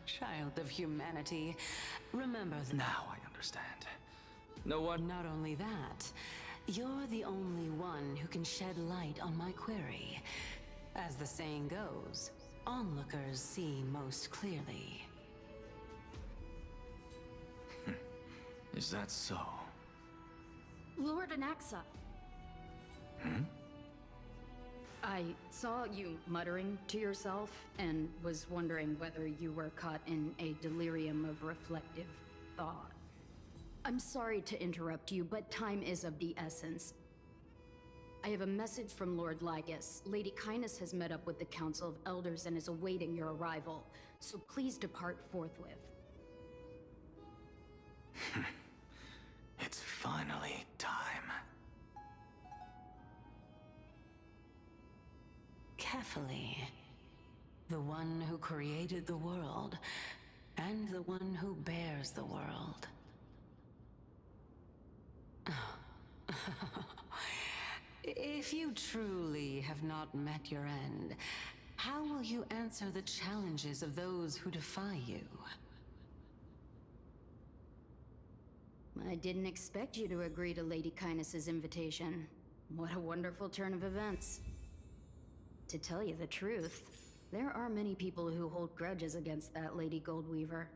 Child of humanity, remember that. Now I understand. No one. Not only that, you're the only one who can shed light on my query. As the saying goes, onlookers see most clearly. Is that so? Lord Anaxa. I saw you muttering to yourself and was wondering whether you were caught in a delirium of reflective thought. I'm sorry to interrupt you, but time is of the essence. I have a message from Lord Lygus. Lady Kindness has met up with the Council of Elders and is awaiting your arrival, so please depart forthwith. It's finally time. Carefully. The one who created the world, and the one who bears the world. If you truly have not met your end, how will you answer the challenges of those who defy you? I didn't expect you to agree to Lady Kindness's invitation. What a wonderful turn of events. To tell you the truth, there are many people who hold grudges against that Lady Goldweaver.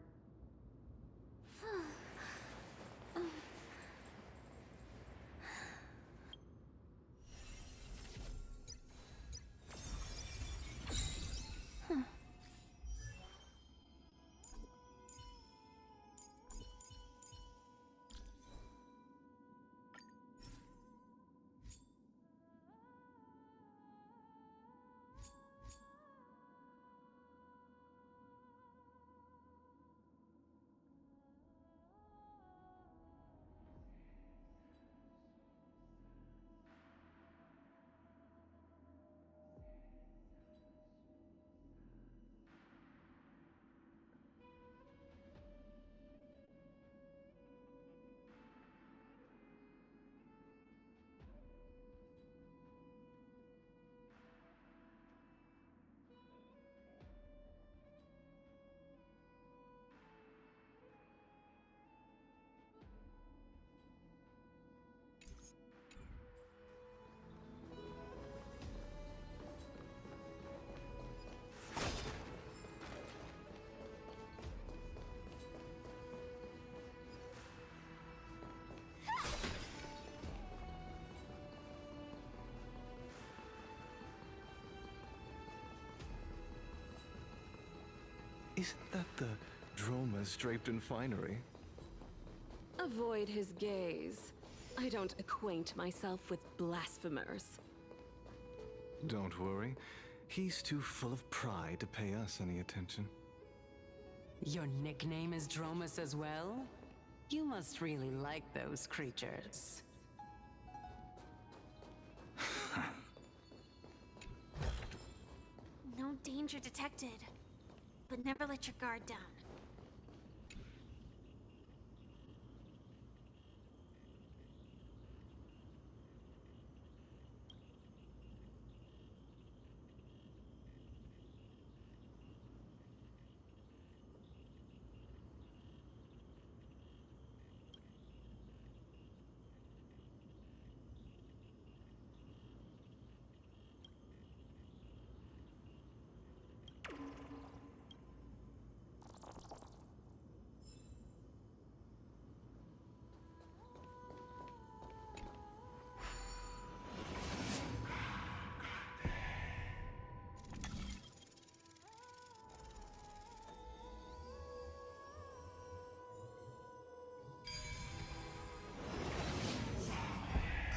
Isn't that the Dromas draped in finery? Avoid his gaze. I don't acquaint myself with blasphemers. Don't worry. He's too full of pride to pay us any attention. Your nickname is Dromas as well? You must really like those creatures. No danger detected. But never let your guard down.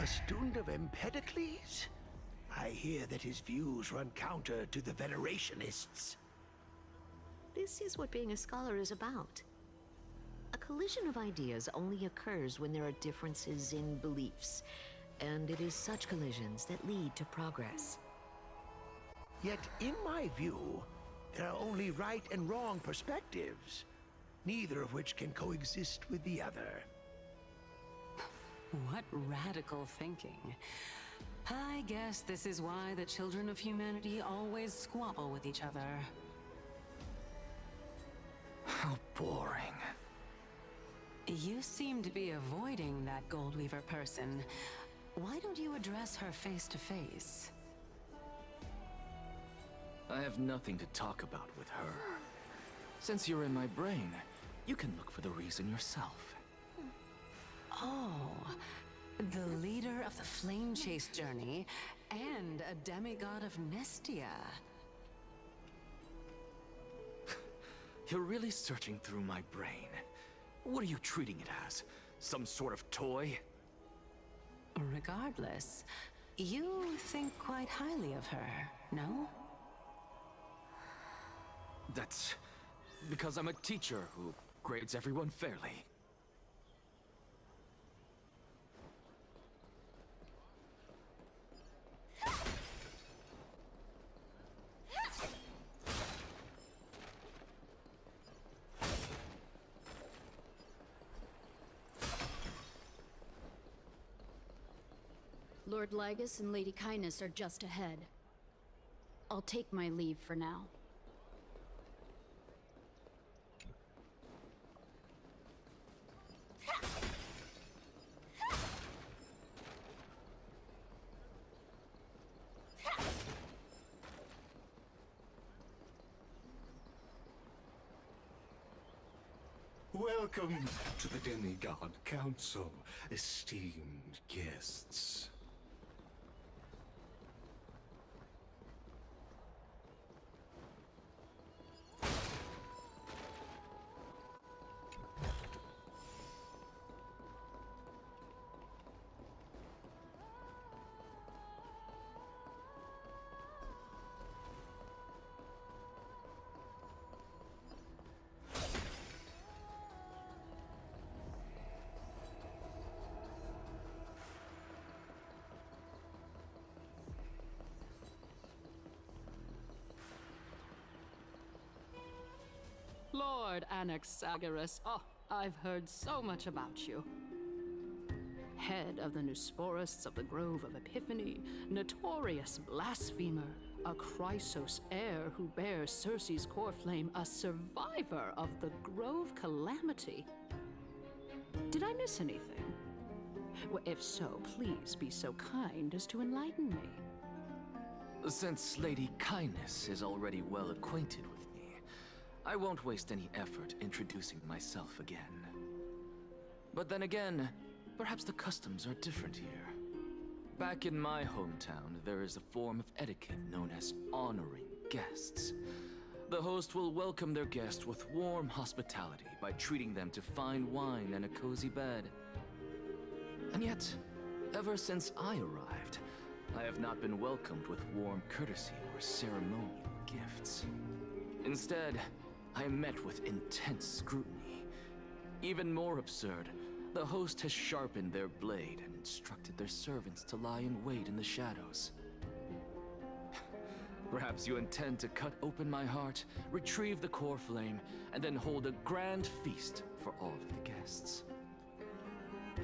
student of Empedocles? I hear that his views run counter to the Venerationists. This is what being a scholar is about. A collision of ideas only occurs when there are differences in beliefs, and it is such collisions that lead to progress. Yet, in my view, there are only right and wrong perspectives, neither of which can coexist with the other. What radical thinking. I guess this is why the children of humanity always squabble with each other. How boring. You seem to be avoiding that Goldweaver person. Why don't you address her face to face? I have nothing to talk about with her. Since you're in my brain, you can look for the reason yourself. Oh, the leader of the Flame Chase journey and a demigod of Nestia. You're really searching through my brain. What are you treating it as? Some sort of toy? Regardless, you think quite highly of her, no? That's because I'm a teacher who grades everyone fairly. Lord Lygus and Lady Kindness are just ahead. I'll take my leave for now. Welcome to the Demigod Council, esteemed guests. Lord Anaxagoras, oh, I've heard so much about you. Head of the Nusporists of the Grove of Epiphany, notorious blasphemer, a Chrysos heir who bears Circe's core flame, a survivor of the Grove calamity. Did I miss anything? Well, if so, please be so kind as to enlighten me. Since Lady Kindness is already well acquainted with me, I won't waste any effort introducing myself again. But then again, perhaps the customs are different here. Back in my hometown, there is a form of etiquette known as honoring guests. The host will welcome their guest with warm hospitality by treating them to fine wine and a cozy bed. And yet, ever since I arrived, I have not been welcomed with warm courtesy or ceremonial gifts. Instead, I am met with intense scrutiny. Even more absurd, the host has sharpened their blade and instructed their servants to lie in wait in the shadows. Perhaps you intend to cut open my heart, retrieve the core flame, and then hold a grand feast for all of the guests.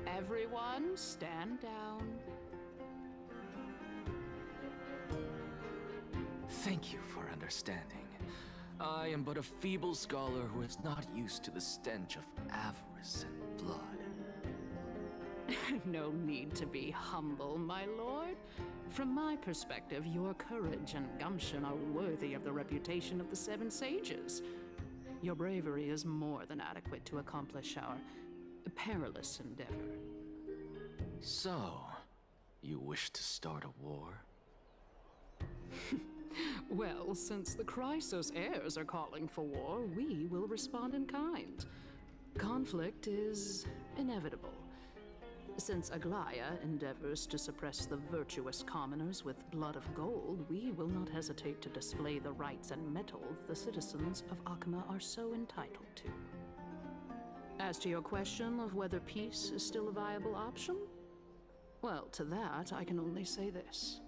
Everyone, stand down. Thank you for understanding. I am but a feeble scholar who is not used to the stench of avarice and blood. No need to be humble, my lord. From my perspective, your courage and gumption are worthy of the reputation of the Seven Sages. Your bravery is more than adequate to accomplish our perilous endeavor. So, you wish to start a war? Well, since the Chrysos heirs are calling for war, we will respond in kind. Conflict is inevitable. Since Aglaya endeavors to suppress the virtuous commoners with blood of gold, we will not hesitate to display the rights and mettle the citizens of Akama are so entitled to. As to your question of whether peace is still a viable option, well, to that I can only say this.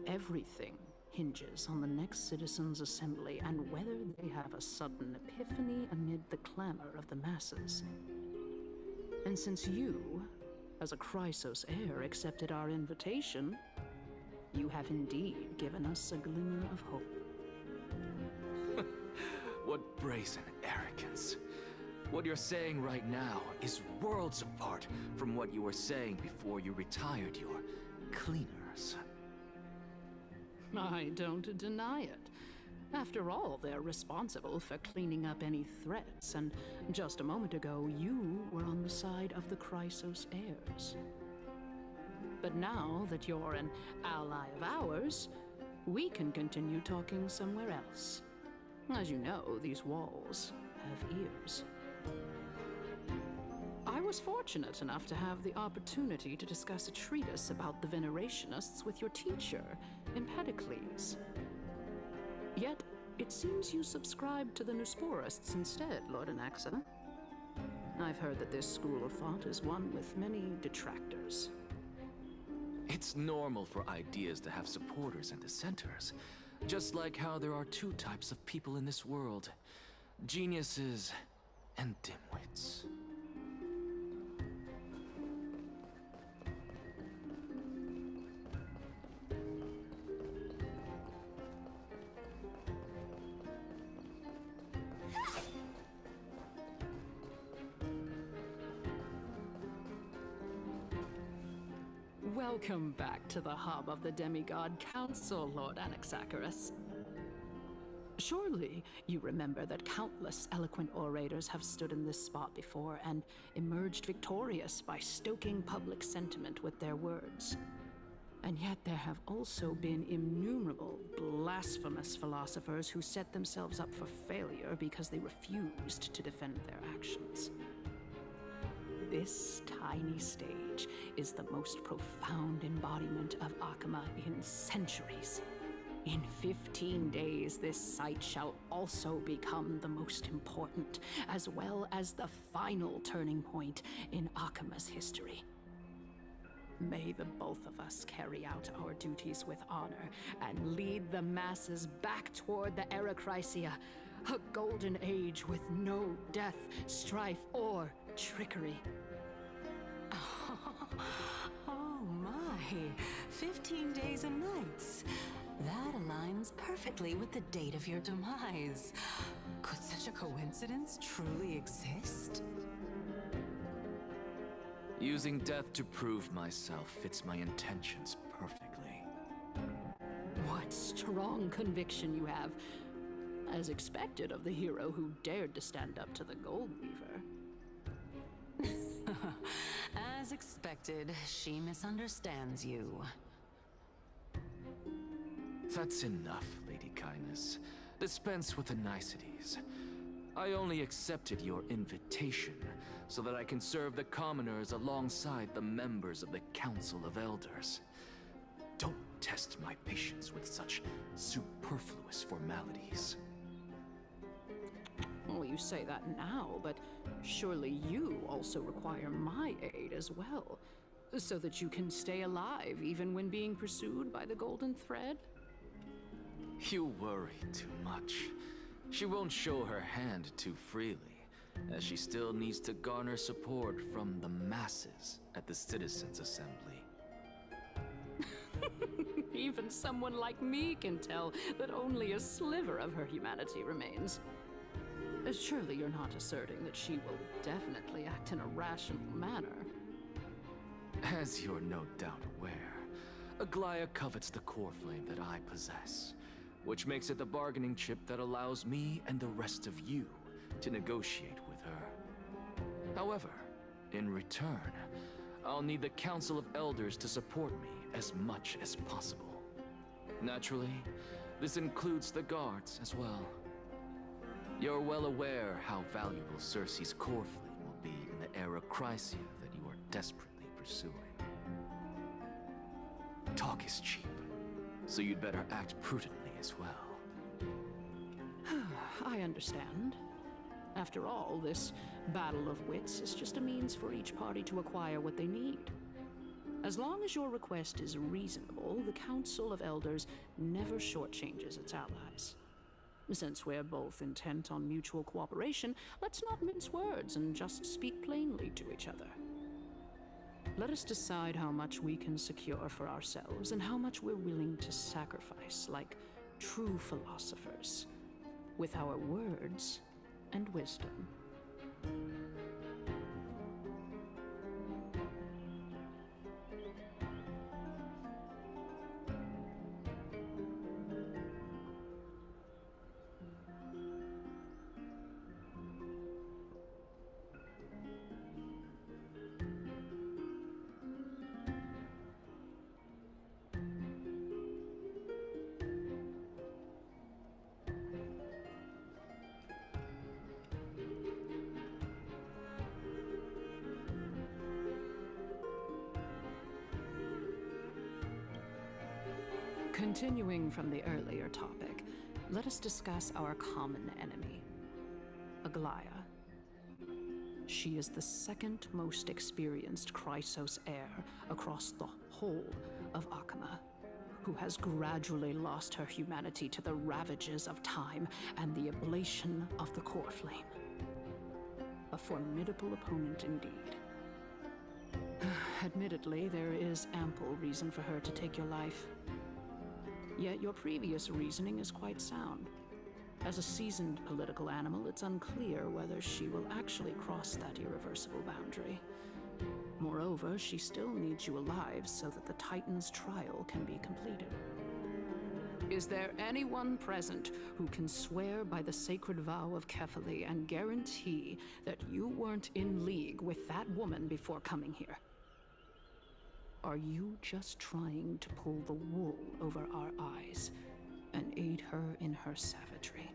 Everything hinges on the next citizens' assembly and whether they have a sudden epiphany amid the clamor of the masses. And since you, as a Chrysos heir, accepted our invitation, you have indeed given us a glimmer of hope. What brazen arrogance. What you're saying right now is worlds apart from what you were saying before you retired your cleaners. I don't deny it. After all, they're responsible for cleaning up any threats, and just a moment ago, you were on the side of the Chrysos heirs. But now that you're an ally of ours, we can continue talking somewhere else. As you know, these walls have ears. I was fortunate enough to have the opportunity to discuss a treatise about the Venerationists with your teacher, Empedocles. Yet, it seems you subscribe to the Nusporists instead, Lord Anaxa. I've heard that this school of thought is one with many detractors. It's normal for ideas to have supporters and dissenters, just like how there are two types of people in this world: geniuses and dimwits. Welcome back to the hub of the Demigod Council, Lord Anaxagoras. Surely you remember that countless eloquent orators have stood in this spot before and emerged victorious by stoking public sentiment with their words. And yet there have also been innumerable blasphemous philosophers who set themselves up for failure because they refused to defend their actions. This tiny stage is the most profound embodiment of Akama in centuries. In 15 days, this site shall also become the most important, as well as the final turning point in Akama's history. May the both of us carry out our duties with honor and lead the masses back toward the Erechrysia, a golden age with no death, strife, or trickery. Oh my, 15 days and nights. That aligns perfectly with the date of your demise. Could such a coincidence truly exist? Using death to prove myself fits my intentions perfectly. What strong conviction you have, as expected of the hero who dared to stand up to the Gold Weaver. As expected, she misunderstands you. That's enough, Lady Kindness. Dispense with the niceties. I only accepted your invitation so that I can serve the commoners alongside the members of the Council of Elders. Don't test my patience with such superfluous formalities. Well, you say that now, but surely you also require my aid as well, so that you can stay alive even when being pursued by the Golden Thread? You worry too much. She won't show her hand too freely, as she still needs to garner support from the masses at the Citizens' Assembly. Even someone like me can tell that only a sliver of her humanity remains. Surely you're not asserting that she will definitely act in a rational manner. As you're no doubt aware, Aglaya covets the core flame that I possess, which makes it the bargaining chip that allows me and the rest of you to negotiate with her. However, in return, I'll need the Council of Elders to support me as much as possible. Naturally, this includes the guards as well. You're well aware how valuable Cersei's core flame will be in the Erechrysia that you are desperately pursuing. Talk is cheap, so you'd better act prudently as well. I understand. After all, this battle of wits is just a means for each party to acquire what they need. As long as your request is reasonable, the Council of Elders never shortchanges its allies. Since we're both intent on mutual cooperation, let's not mince words and just speak plainly to each other. Let us decide how much we can secure for ourselves and how much we're willing to sacrifice, like true philosophers, with our words and wisdom. Continuing from the earlier topic, let us discuss our common enemy, Aglaya. She is the second most experienced Chrysos heir across the whole of Akama, who has gradually lost her humanity to the ravages of time and the ablation of the core flame. A formidable opponent indeed. Admittedly, there is ample reason for her to take your life. Yet your previous reasoning is quite sound. As a seasoned political animal, it's unclear whether she will actually cross that irreversible boundary. Moreover, she still needs you alive so that the Titan's trial can be completed. Is there anyone present who can swear by the sacred vow of Kefali and guarantee that you weren't in league with that woman before coming here? Are you just trying to pull the wool over our eyes and aid her in her savagery?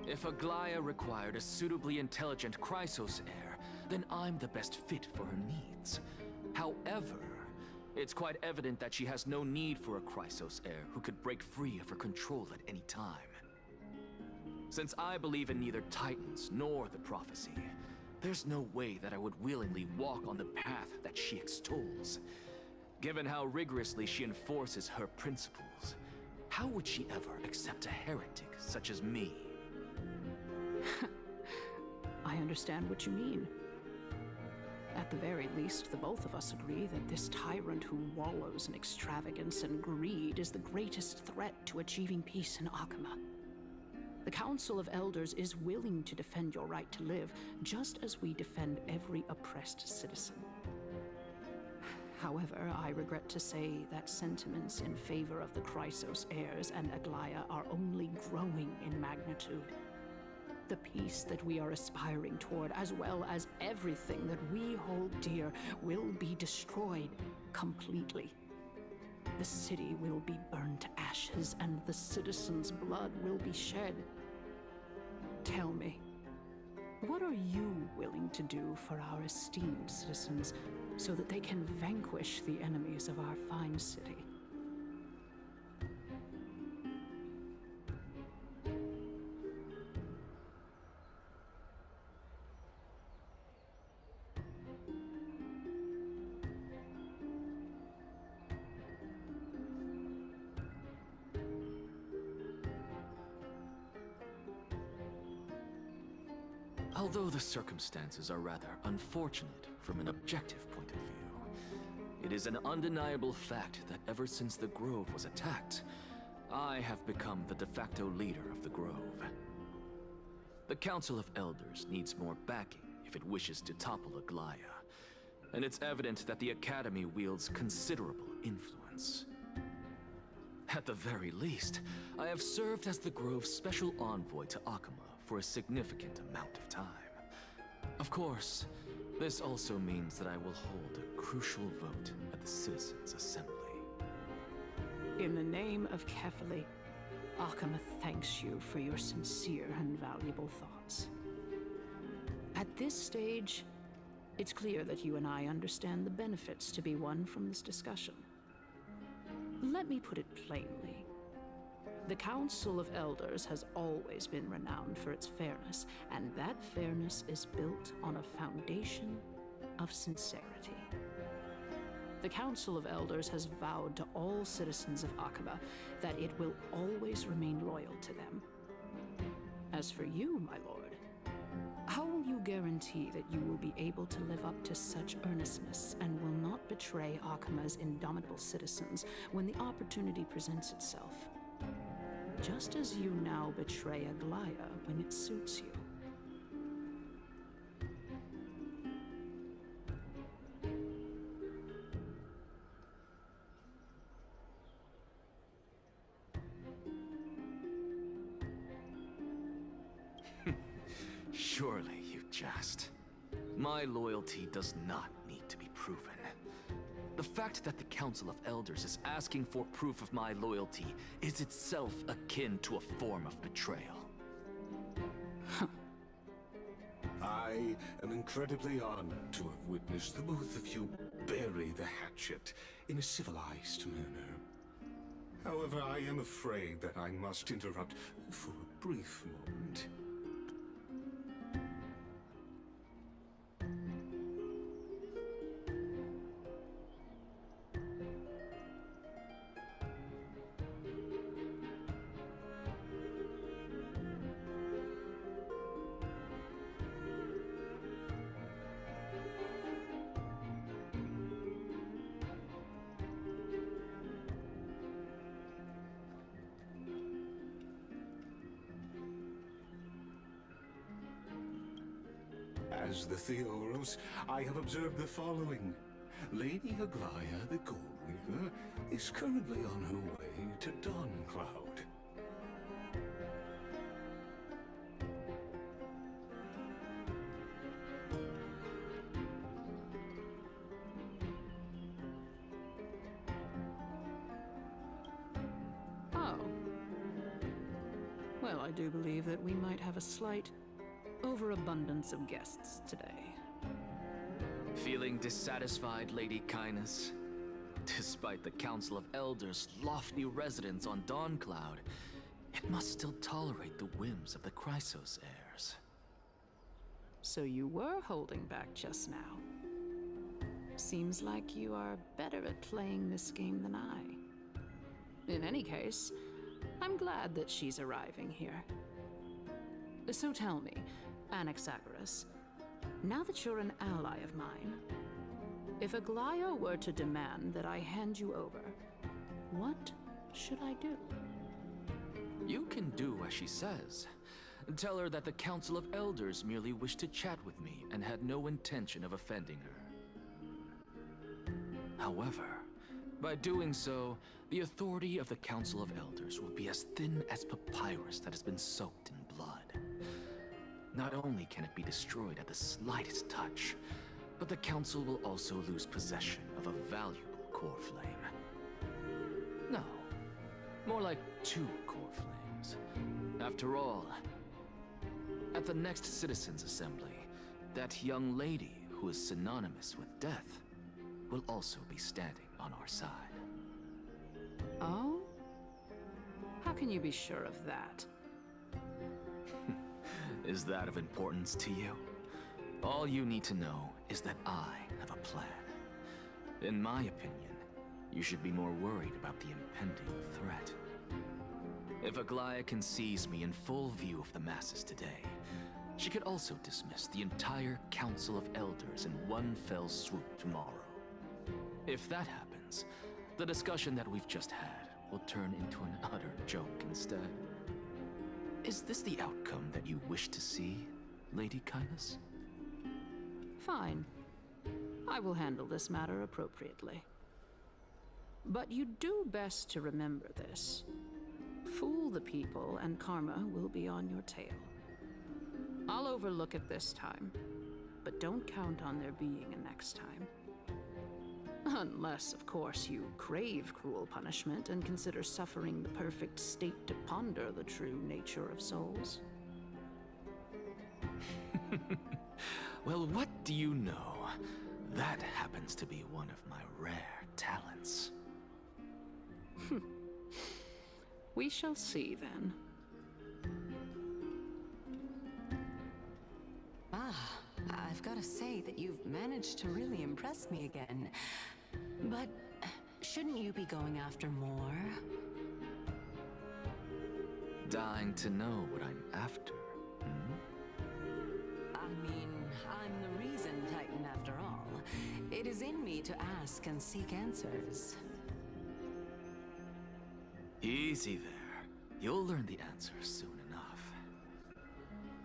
If Aglaya required a suitably intelligent Chrysos heir, then I'm the best fit for her needs. However, it's quite evident that she has no need for a Chrysos heir who could break free of her control at any time. Since I believe in neither Titans nor the prophecy, there's no way that I would willingly walk on the path that she extols. Given how rigorously she enforces her principles, how would she ever accept a heretic such as me? I understand what you mean. At the very least, the both of us agree that this tyrant who wallows in extravagance and greed is the greatest threat to achieving peace in Akama. The Council of Elders is willing to defend your right to live, just as we defend every oppressed citizen. However, I regret to say that sentiments in favor of the Chrysos heirs and Aglaya are only growing in magnitude. The peace that we are aspiring toward, as well as everything that we hold dear, will be destroyed completely. The city will be burned to ashes, and the citizens' blood will be shed. Tell me, what are you willing to do for our esteemed citizens so that they can vanquish the enemies of our fine city? Although the circumstances are rather unfortunate from an objective point of view, it is an undeniable fact that ever since the Grove was attacked, I have become the de facto leader of the Grove. The Council of Elders needs more backing if it wishes to topple Aglaya, and it's evident that the Academy wields considerable influence. At the very least, I have served as the Grove's special envoy to Akama for a significant amount of time. Of course, this also means that I will hold a crucial vote at the Citizens' Assembly. In the name of Kefali, Akama thanks you for your sincere and valuable thoughts. At this stage, it's clear that you and I understand the benefits to be won from this discussion. Let me put it plainly. The Council of Elders has always been renowned for its fairness, and that fairness is built on a foundation of sincerity. The Council of Elders has vowed to all citizens of Akaba that it will always remain loyal to them. As for you, my lord, how will you guarantee that you will be able to live up to such earnestness and will not betray Akama's indomitable citizens when the opportunity presents itself? Just as you now betray Aglaya when it suits you. Surely you jest. My loyalty does not need to be proven. The fact that the Council of Elders is asking for proof of my loyalty is itself akin to a form of betrayal. I am incredibly honored to have witnessed the both of you bury the hatchet in a civilized manner. However, I am afraid that I must interrupt for a brief moment. As the Theoros, I have observed the following. Lady Aglaya, the Gold Weaver, is currently on her way to Dawncloud. Oh. Well, I do believe that we might have a slight overabundance of guests today. Feeling dissatisfied, Lady Kindness? Despite the Council of Elders' lofty residence on Dawncloud, it must still tolerate the whims of the Chrysos heirs. So you were holding back just now. Seems like you are better at playing this game than I. In any case, I'm glad that she's arriving here. So tell me, Anaxagoras, now that you're an ally of mine, if Aglaya were to demand that I hand you over, what should I do? You can do as she says. Tell her that the Council of Elders merely wished to chat with me and had no intention of offending her. However, by doing so, the authority of the Council of Elders will be as thin as papyrus that has been soaked in blood. Not only can it be destroyed at the slightest touch, but the Council will also lose possession of a valuable core flame. No, more like 2 core flames. After all, at the next Citizens' Assembly, that young lady who is synonymous with death will also be standing on our side. Oh? How can you be sure of that? Is that of importance to you? All you need to know is that I have a plan. In my opinion, you should be more worried about the impending threat. If Aglaya can seize me in full view of the masses today, she could also dismiss the entire Council of Elders in one fell swoop tomorrow. If that happens, the discussion that we've just had will turn into an utter joke instead. Is this the outcome that you wish to see, Lady Kindness? Fine. I will handle this matter appropriately. But you do best to remember this. Fool the people and karma will be on your tail. I'll overlook it this time, but don't count on there being a next time. Unless, of course, you crave cruel punishment and consider suffering the perfect state to ponder the true nature of souls. Well, what do you know? That happens to be one of my rare talents. We shall see, then. Ah, I've got to say that you've managed to really impress me again. But shouldn't you be going after more? Dying to know what I'm after. I mean, I'm the reason Titan after all. It is in me to ask and seek answers. Easy there. You'll learn the answer soon enough.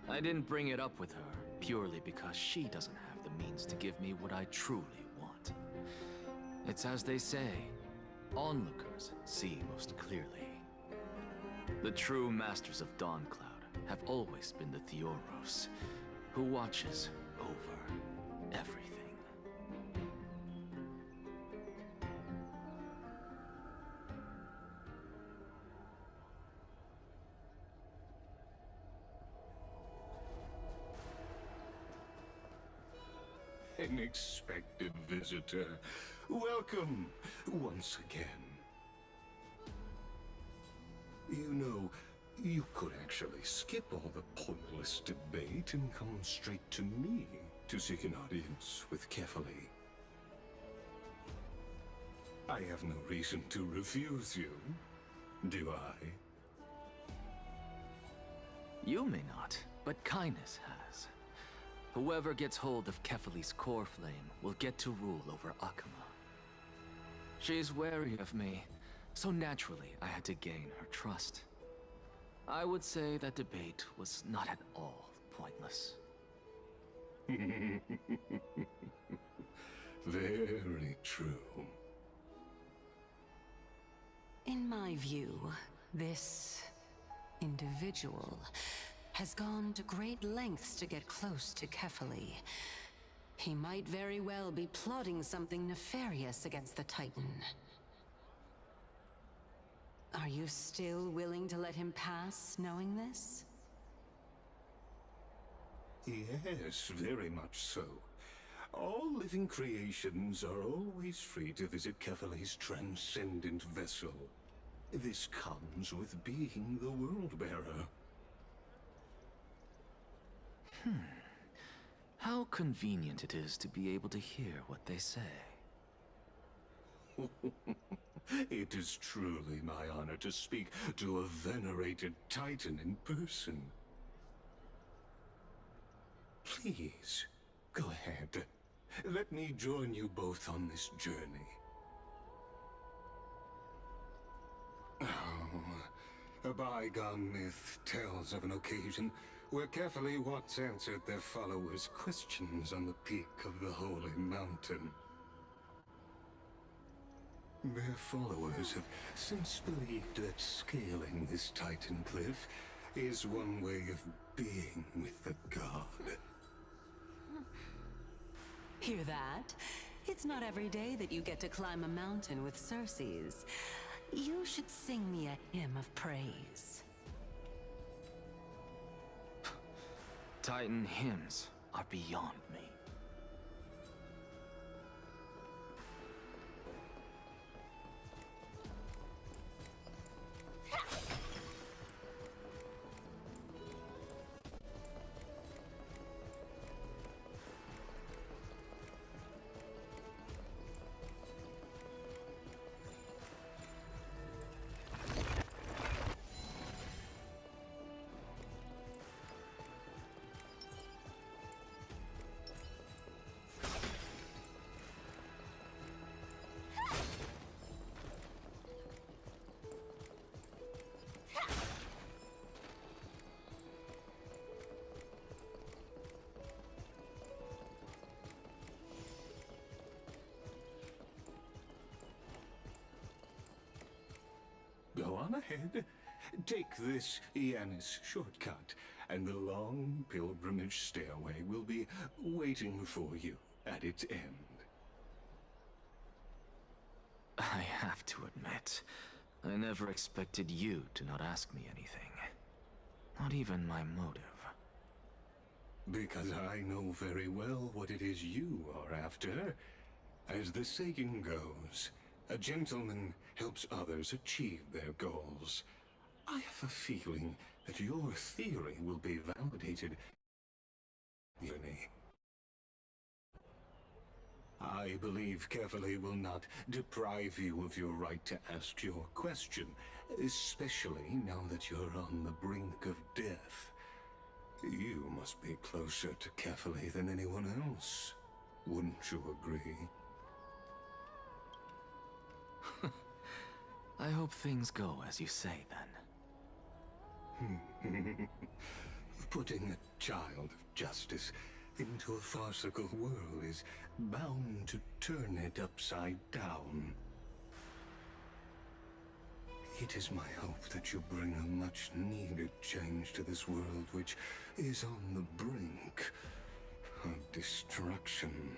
I didn't bring it up with her purely because she doesn't have the means to give me what I truly want. It's as they say, onlookers see most clearly. The true masters of Dawncloud have always been the Theoros, who watches over everything. An expected visitor. Welcome once again. You know, you could actually skip all the pointless debate and come straight to me to seek an audience with Kefali. I have no reason to refuse you, do I? You may not, but Kindness has. Whoever gets hold of Kefali's core flame will get to rule over Akama. She's wary of me, so naturally I had to gain her trust. I would say that debate was not at all pointless. Very true. In my view, this individual has gone to great lengths to get close to Kefali. He might very well be plotting something nefarious against the Titan. Are you still willing to let him pass, knowing this? Yes, very much so. All living creations are always free to visit Kefali's transcendent vessel. This comes with being the World-Bearer. How convenient it is to be able to hear what they say. It is truly my honor to speak to a venerated Titan in person. Please, go ahead. Let me join you both on this journey. Oh, a bygone myth tells of an occasion where Kefali once answered their followers' questions on the peak of the Holy Mountain. Their followers have since believed that scaling this Titan cliff is one way of being with the god. Hear that? It's not every day that you get to climb a mountain with Circes. You should sing me a hymn of praise. Titan hymns are beyond me. Go on ahead. Take this Yanis shortcut, and the long pilgrimage stairway will be waiting for you at its end. I have to admit, I never expected you to not ask me anything. Not even my motive. Because I know very well what it is you are after. As the saying goes, a gentleman helps others achieve their goals. I have a feeling that your theory will be validated. I believe Kefali will not deprive you of your right to ask your question, especially now that you're on the brink of death. You must be closer to Kefali than anyone else. Wouldn't you agree? I hope things go as you say, then. Putting a child of justice into a farcical world is bound to turn it upside down. It is my hope that you bring a much-needed change to this world which is on the brink of destruction.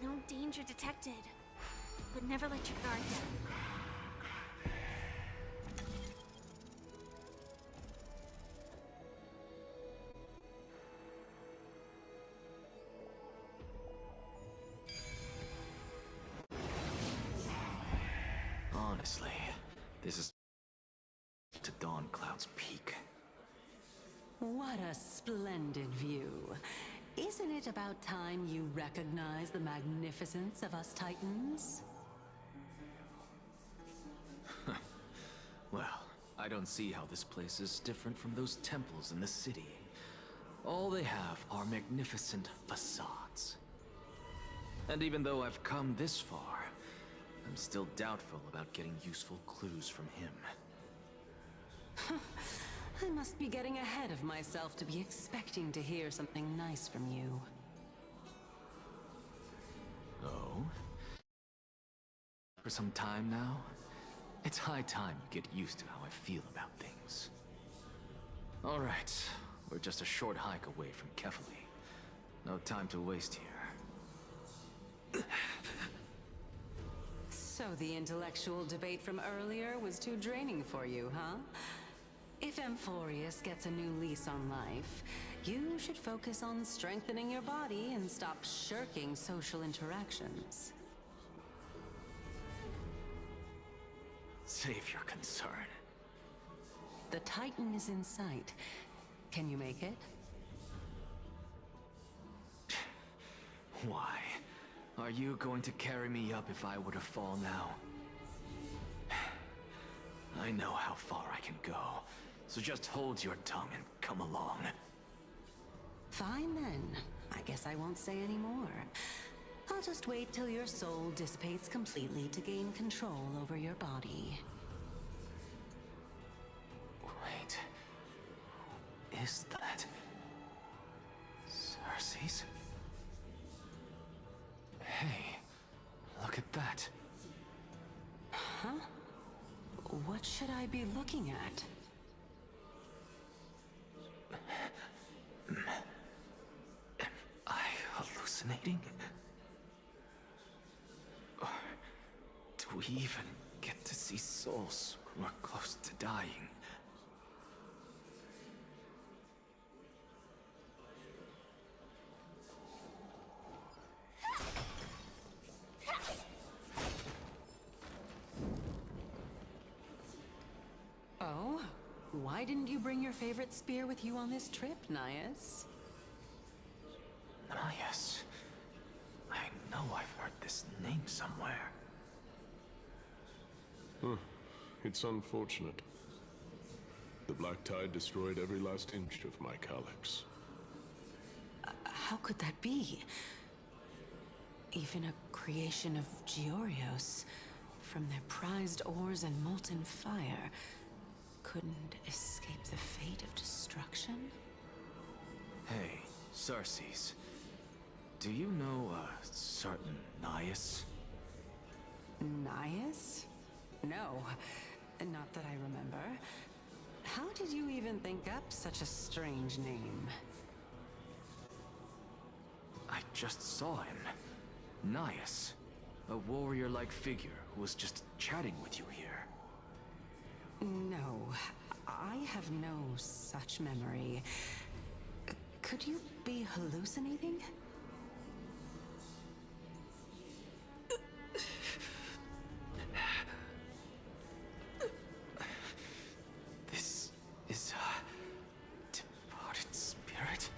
No danger detected. But never let your guard down. Honestly, this is to Dawn Cloud's peak. What a splendid view. Isn't it about time you recognize the magnificence of us Titans? Well, I don't see how this place is different from those temples in the city. All they have are magnificent facades. And even though I've come this far, I'm still doubtful about getting useful clues from him. I must be getting ahead of myself to be expecting to hear something nice from you. Oh? For some time now? It's high time you get used to how I feel about things. Alright, we're just a short hike away from Kefali. No time to waste here. So the intellectual debate from earlier was too draining for you, huh? If Amphorius gets a new lease on life, you should focus on strengthening your body and stop shirking social interactions. Save your concern. The Titan is in sight. Can you make it? Why? Are you going to carry me up if I were to fall now? I know how far I can go, so just hold your tongue and come along. Fine then. I guess I won't say any more. I'll just wait till your soul dissipates completely to gain control over your body. Wait. Who is that? Cersei's? Hey, look at that. Huh? What should I be looking at? Am I hallucinating? Or do we even get to see souls when we're close to dying? Oh? Why didn't you bring your favorite spear with you on this trip, Nias? Nias. I know I've heard this name somewhere. It's unfortunate. The Black Tide destroyed every last inch of my calyx. How could that be? Even a creation of Georios, from their prized ores and molten fire, couldn't escape the fate of destruction? Hey, Cersei's. Do you know a certain Nias? Nias? No, not that I remember. How did you even think up such a strange name? just saw him. Nias. A warrior-like figure who was just chatting with you here. No, I have no such memory. Could you be hallucinating? This is a departed spirit?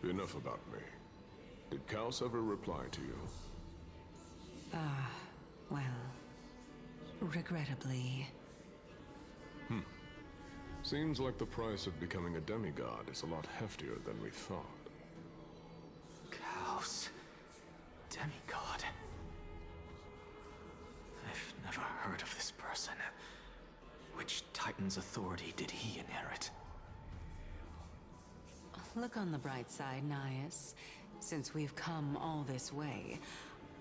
Enough about me. Did Kaos ever reply to you? Well, regrettably. Seems like the price of becoming a demigod is a lot heftier than we thought. Kaos. Demigod. I've never heard of this person. Which Titan's authority did he inherit? Look on the bright side, Nias. Since we've come all this way,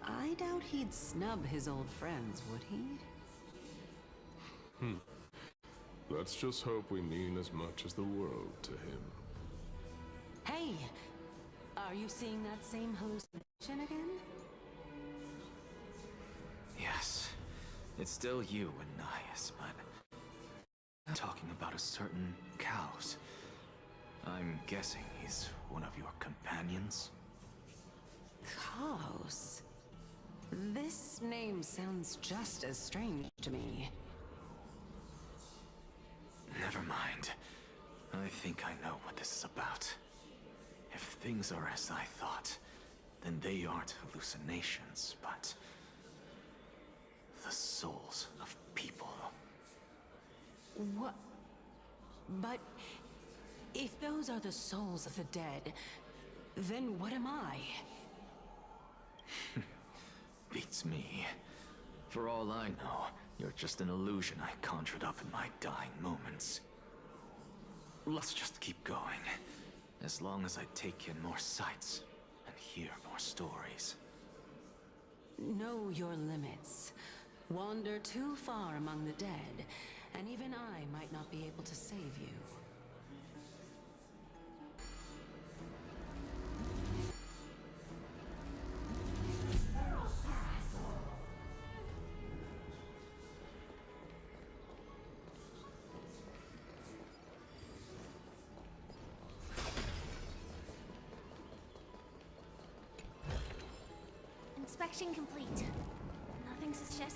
I doubt he'd snub his old friends, would he? Let's just hope we mean as much as the world to him. Hey! Are you seeing that same hallucination again? Yes. It's still you and Nias, but... I'm talking about a certain Kaos. I'm guessing he's one of your companions? Kaos? This name sounds just as strange to me. Never mind. I think I know what this is about. If things are as I thought, then they aren't hallucinations, but... the souls of people. What? But... if those are the souls of the dead, then what am I? Beats me. For all I know, you're just an illusion I conjured up in my dying moments. Let's just keep going. As long as I take in more sights and hear more stories. Know your limits. Wander too far among the dead, and even I might not be able to save you. Inspection complete. Nothing suspicious.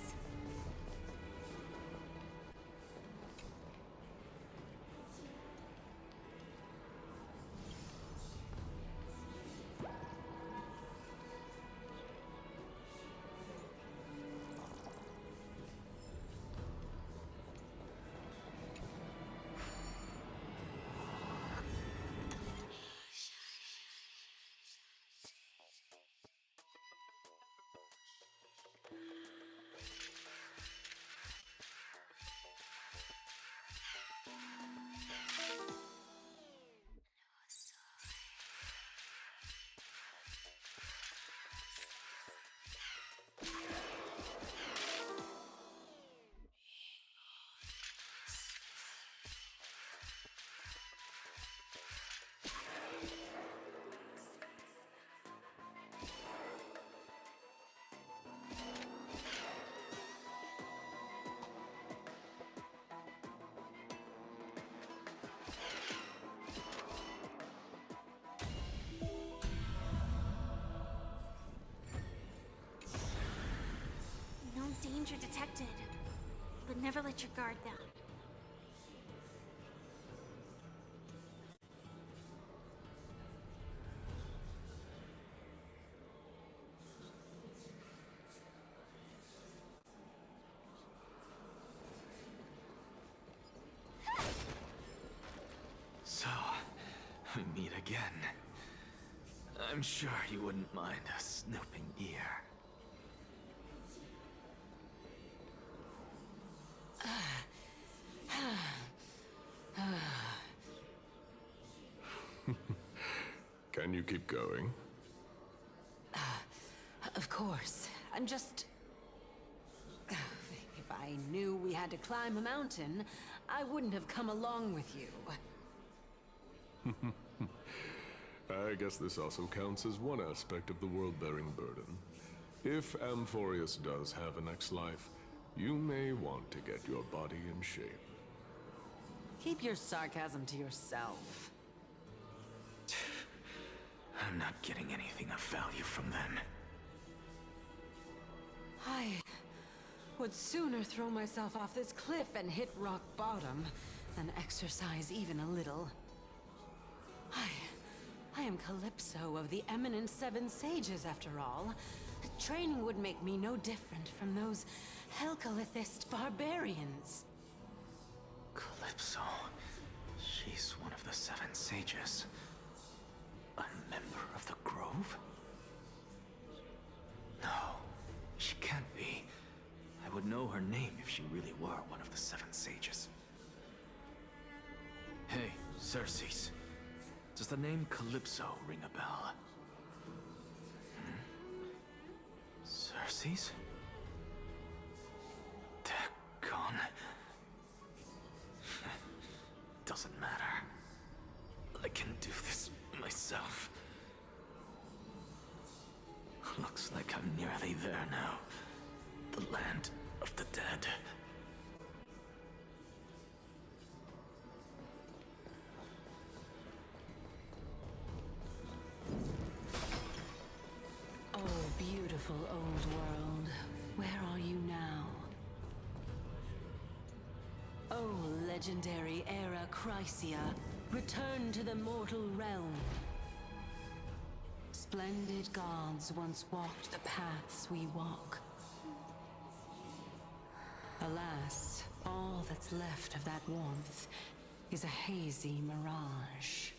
No danger detected, but never let your guard down. So, we meet again. I'm sure you wouldn't mind a snooping ear. Can you keep going? Of course. I'm just... if I knew we had to climb a mountain, I wouldn't have come along with you. I guess this also counts as one aspect of the world-bearing burden. If Amphorius does have a next life, you may want to get your body in shape. Keep your sarcasm to yourself. I'm not getting anything of value from them. I would sooner throw myself off this cliff and hit rock bottom than exercise even a little. I I am Calypso of the eminent Seven Sages, after all. Training would make me no different from those Helcalithist barbarians. Calypso. She's one of the Seven Sages. A member of the Grove? No, she can't be. I would know her name if she really were one of the Seven Sages. Hey, Circes. Does the name Calypso ring a bell? Circes? Daggone. Doesn't matter. I can do this myself. Looks like I'm nearly there now. The land of the dead. Oh, beautiful old world. Where are you now? Oh, legendary era Chrysia, return to the mortal realm. Splendid gods once walked the paths we walk. Alas, all that's left of that warmth is a hazy mirage.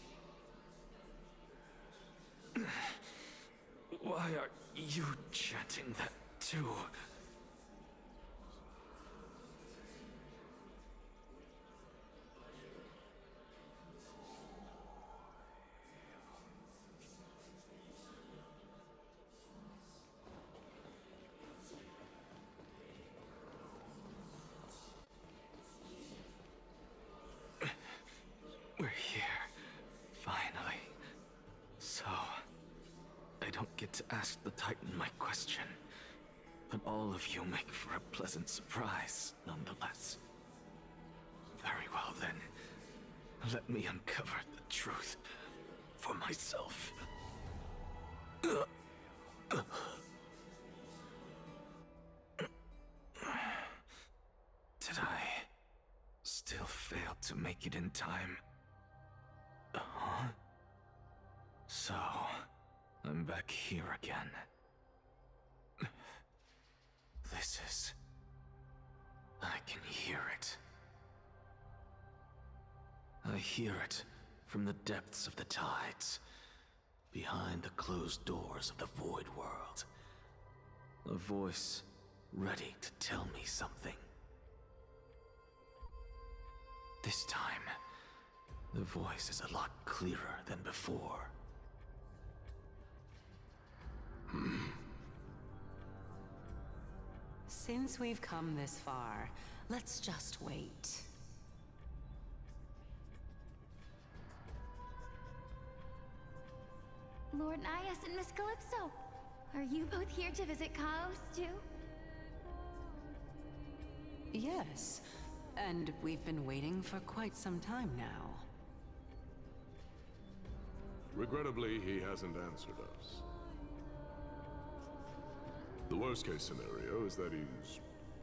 Why are you chanting that too? We're here, finally. So, I don't get to ask the Titan my question, but all of you make for a pleasant surprise, nonetheless. Very well then, let me uncover the truth for myself. Did I still fail to make it in time? Huh? So, I'm back here again. This is... I can hear it. I hear it from the depths of the tides, behind the closed doors of the Void World. A voice ready to tell me something. This time, the voice is a lot clearer than before. Since we've come this far, let's just wait. Lord Nias and Miss Calypso, are you both here to visit Chaos too? Yes, and we've been waiting for quite some time now. Regrettably, he hasn't answered us. The worst-case scenario is that he's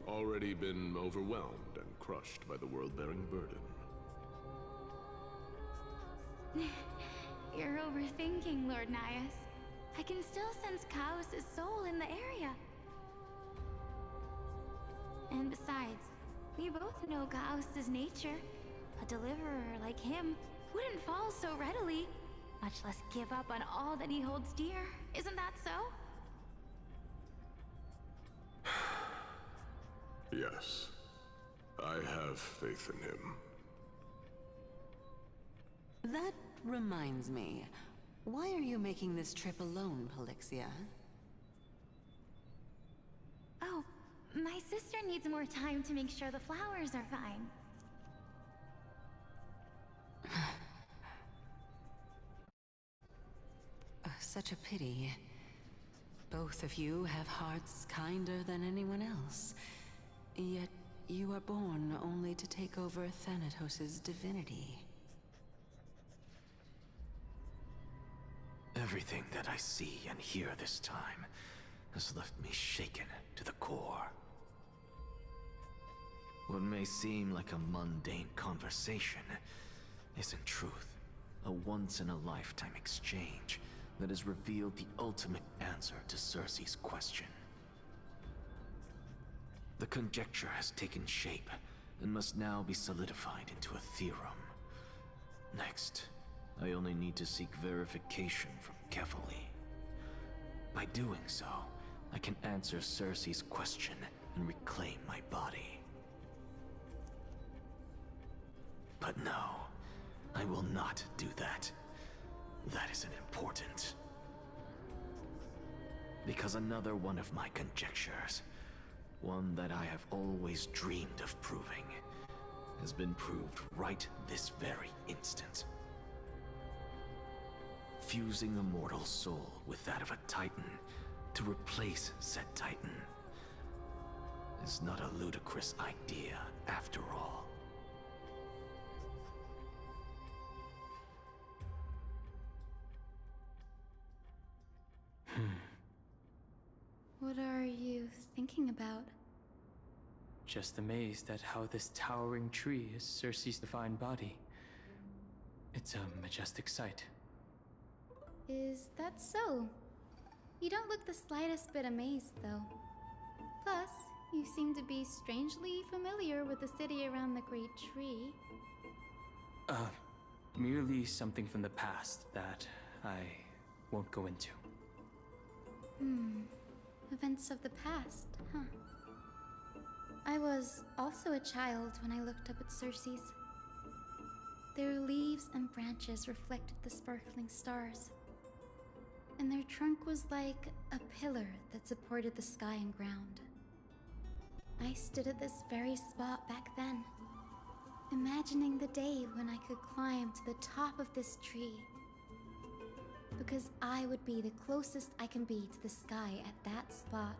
already been overwhelmed and crushed by the world-bearing burden. You're overthinking, Lord Nias. I can still sense Chaos' soul in the area. And besides, we both know Chaos' nature. A deliverer like him wouldn't fall so readily, much less give up on all that he holds dear. Isn't that so? Yes. I have faith in him. That reminds me. Why are you making this trip alone, Polixia? Oh, my sister needs more time to make sure the flowers are fine. Such a pity. Both of you have hearts kinder than anyone else. Yet you are born only to take over Thanatos' divinity. Everything that I see and hear this time has left me shaken to the core. What may seem like a mundane conversation is in truth A once-in-a-lifetime exchange that has revealed the ultimate answer to Cersei's question. The conjecture has taken shape and must now be solidified into a theorem. Next, I only need to seek verification from Kefali. By doing so, I can answer Cersei's question and reclaim my body. But no, I will not do that. That isn't important. Because another one of my conjectures, one that I have always dreamed of proving, has been proved right this very instant. Fusing a mortal soul with that of a Titan to replace said Titan is not a ludicrous idea after all. What are you thinking about? Just amazed at how this towering tree is Cersei's divine body. It's a majestic sight. Is that so? You don't look the slightest bit amazed, though. Plus, you seem to be strangely familiar with the city around the Great Tree. Merely something from the past that I won't go into. Events of the past, huh? I was also a child when I looked up at Cersei's. Their leaves and branches reflected the sparkling stars, and their trunk was like a pillar that supported the sky and ground. I stood at this very spot back then, imagining the day when I could climb to the top of this tree, because I would be the closest I can be to the sky at that spot.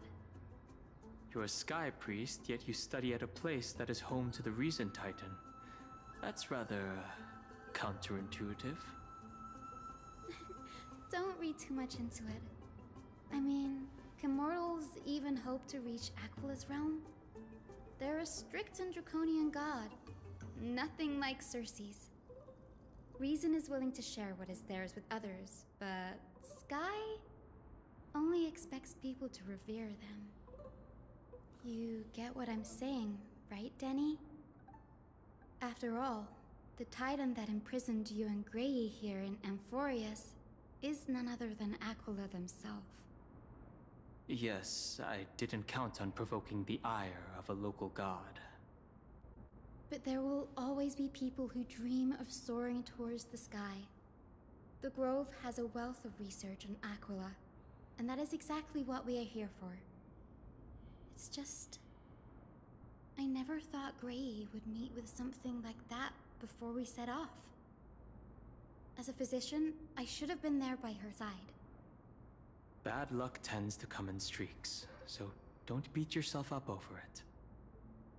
You're a sky priest, yet you study at a place that is home to the Reason Titan. That's rather counterintuitive. Don't read too much into it. I mean, can mortals even hope to reach Aquila's realm? They're a strict and draconian god, nothing like Cersei's. Reason is willing to share what is theirs with others, but Sky only expects people to revere them. You get what I'm saying, right, Denny? After all, the Titan that imprisoned you and Grey here in Amphorius is none other than Aquila themselves. Yes, I didn't count on provoking the ire of a local god. But there will always be people who dream of soaring towards the sky. The Grove has a wealth of research on Aquila, and that is exactly what we are here for. It's just, I never thought Grey would meet with something like that before we set off. As a physician, I should have been there by her side. Bad luck tends to come in streaks, so don't beat yourself up over it.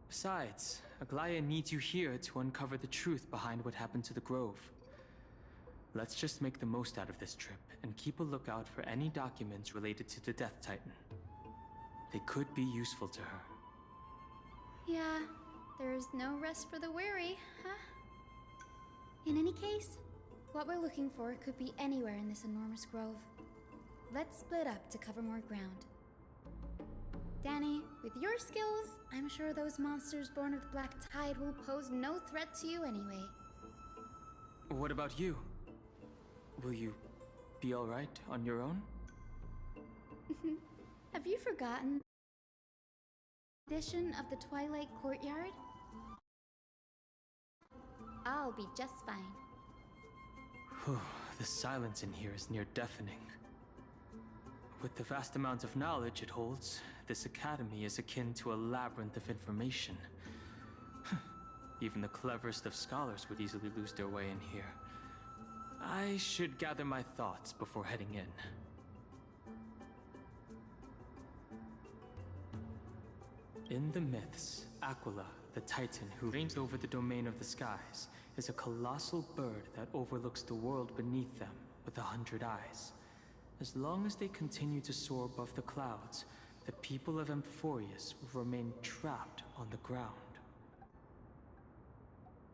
Besides, Aglaya needs you here to uncover the truth behind what happened to the Grove. Let's just make the most out of this trip and keep a lookout for any documents related to the Death Titan. They could be useful to her. Yeah, there's no rest for the weary, huh? In any case, what we're looking for could be anywhere in this enormous grove. Let's split up to cover more ground. Danny, with your skills, I'm sure those monsters born of the Black Tide will pose no threat to you anyway. What about you? Will you be alright on your own? Have you forgotten the edition of the Twilight Courtyard? I'll be just fine. The silence in here is near deafening. With the vast amount of knowledge it holds, this academy is akin to a labyrinth of information. Even the cleverest of scholars would easily lose their way in here. I should gather my thoughts before heading in. In the myths, Aquila, the Titan who reigns over the domain of the skies, is a colossal bird that overlooks the world beneath them with 100 eyes. As long as they continue to soar above the clouds, the people of Amphorius will remain trapped on the ground.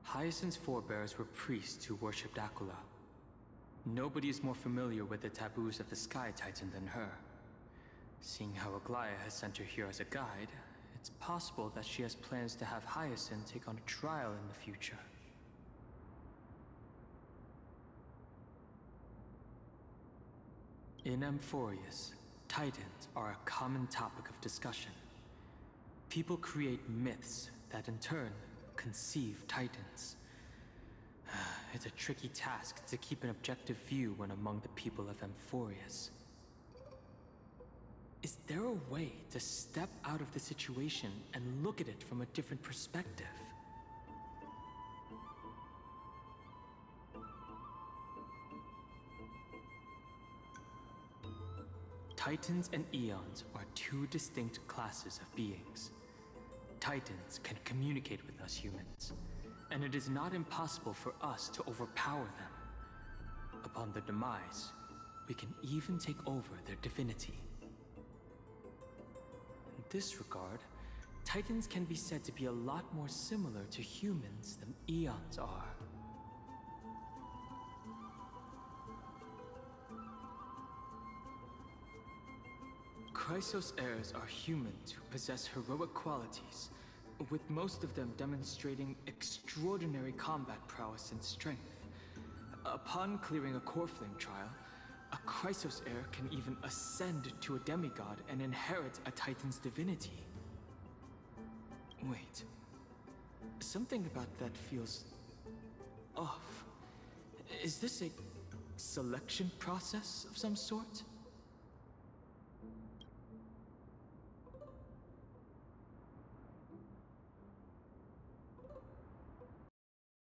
Hyacinth's forebears were priests who worshipped Aquila. Nobody is more familiar with the taboos of the Sky Titan than her. Seeing how Aglaya has sent her here as a guide, it's possible that she has plans to have Hyacinth take on a trial in the future. In Amphorius, Titans are a common topic of discussion. People create myths that in turn conceive Titans. It's a tricky task to keep an objective view when among the people of Amphorius. Is there a way to step out of the situation and look at it from a different perspective? Titans and Eons are two distinct classes of beings. Titans can communicate with us humans, and it is not impossible for us to overpower them. Upon their demise, we can even take over their divinity. In this regard, Titans can be said to be a lot more similar to humans than Eons are. Chrysos heirs are humans who possess heroic qualities, with most of them demonstrating extraordinary combat prowess and strength. Upon clearing a core flame trial, a Chrysos heir can even ascend to a demigod and inherit a Titan's divinity. Wait. Something about that feels off. Is this a selection process of some sort?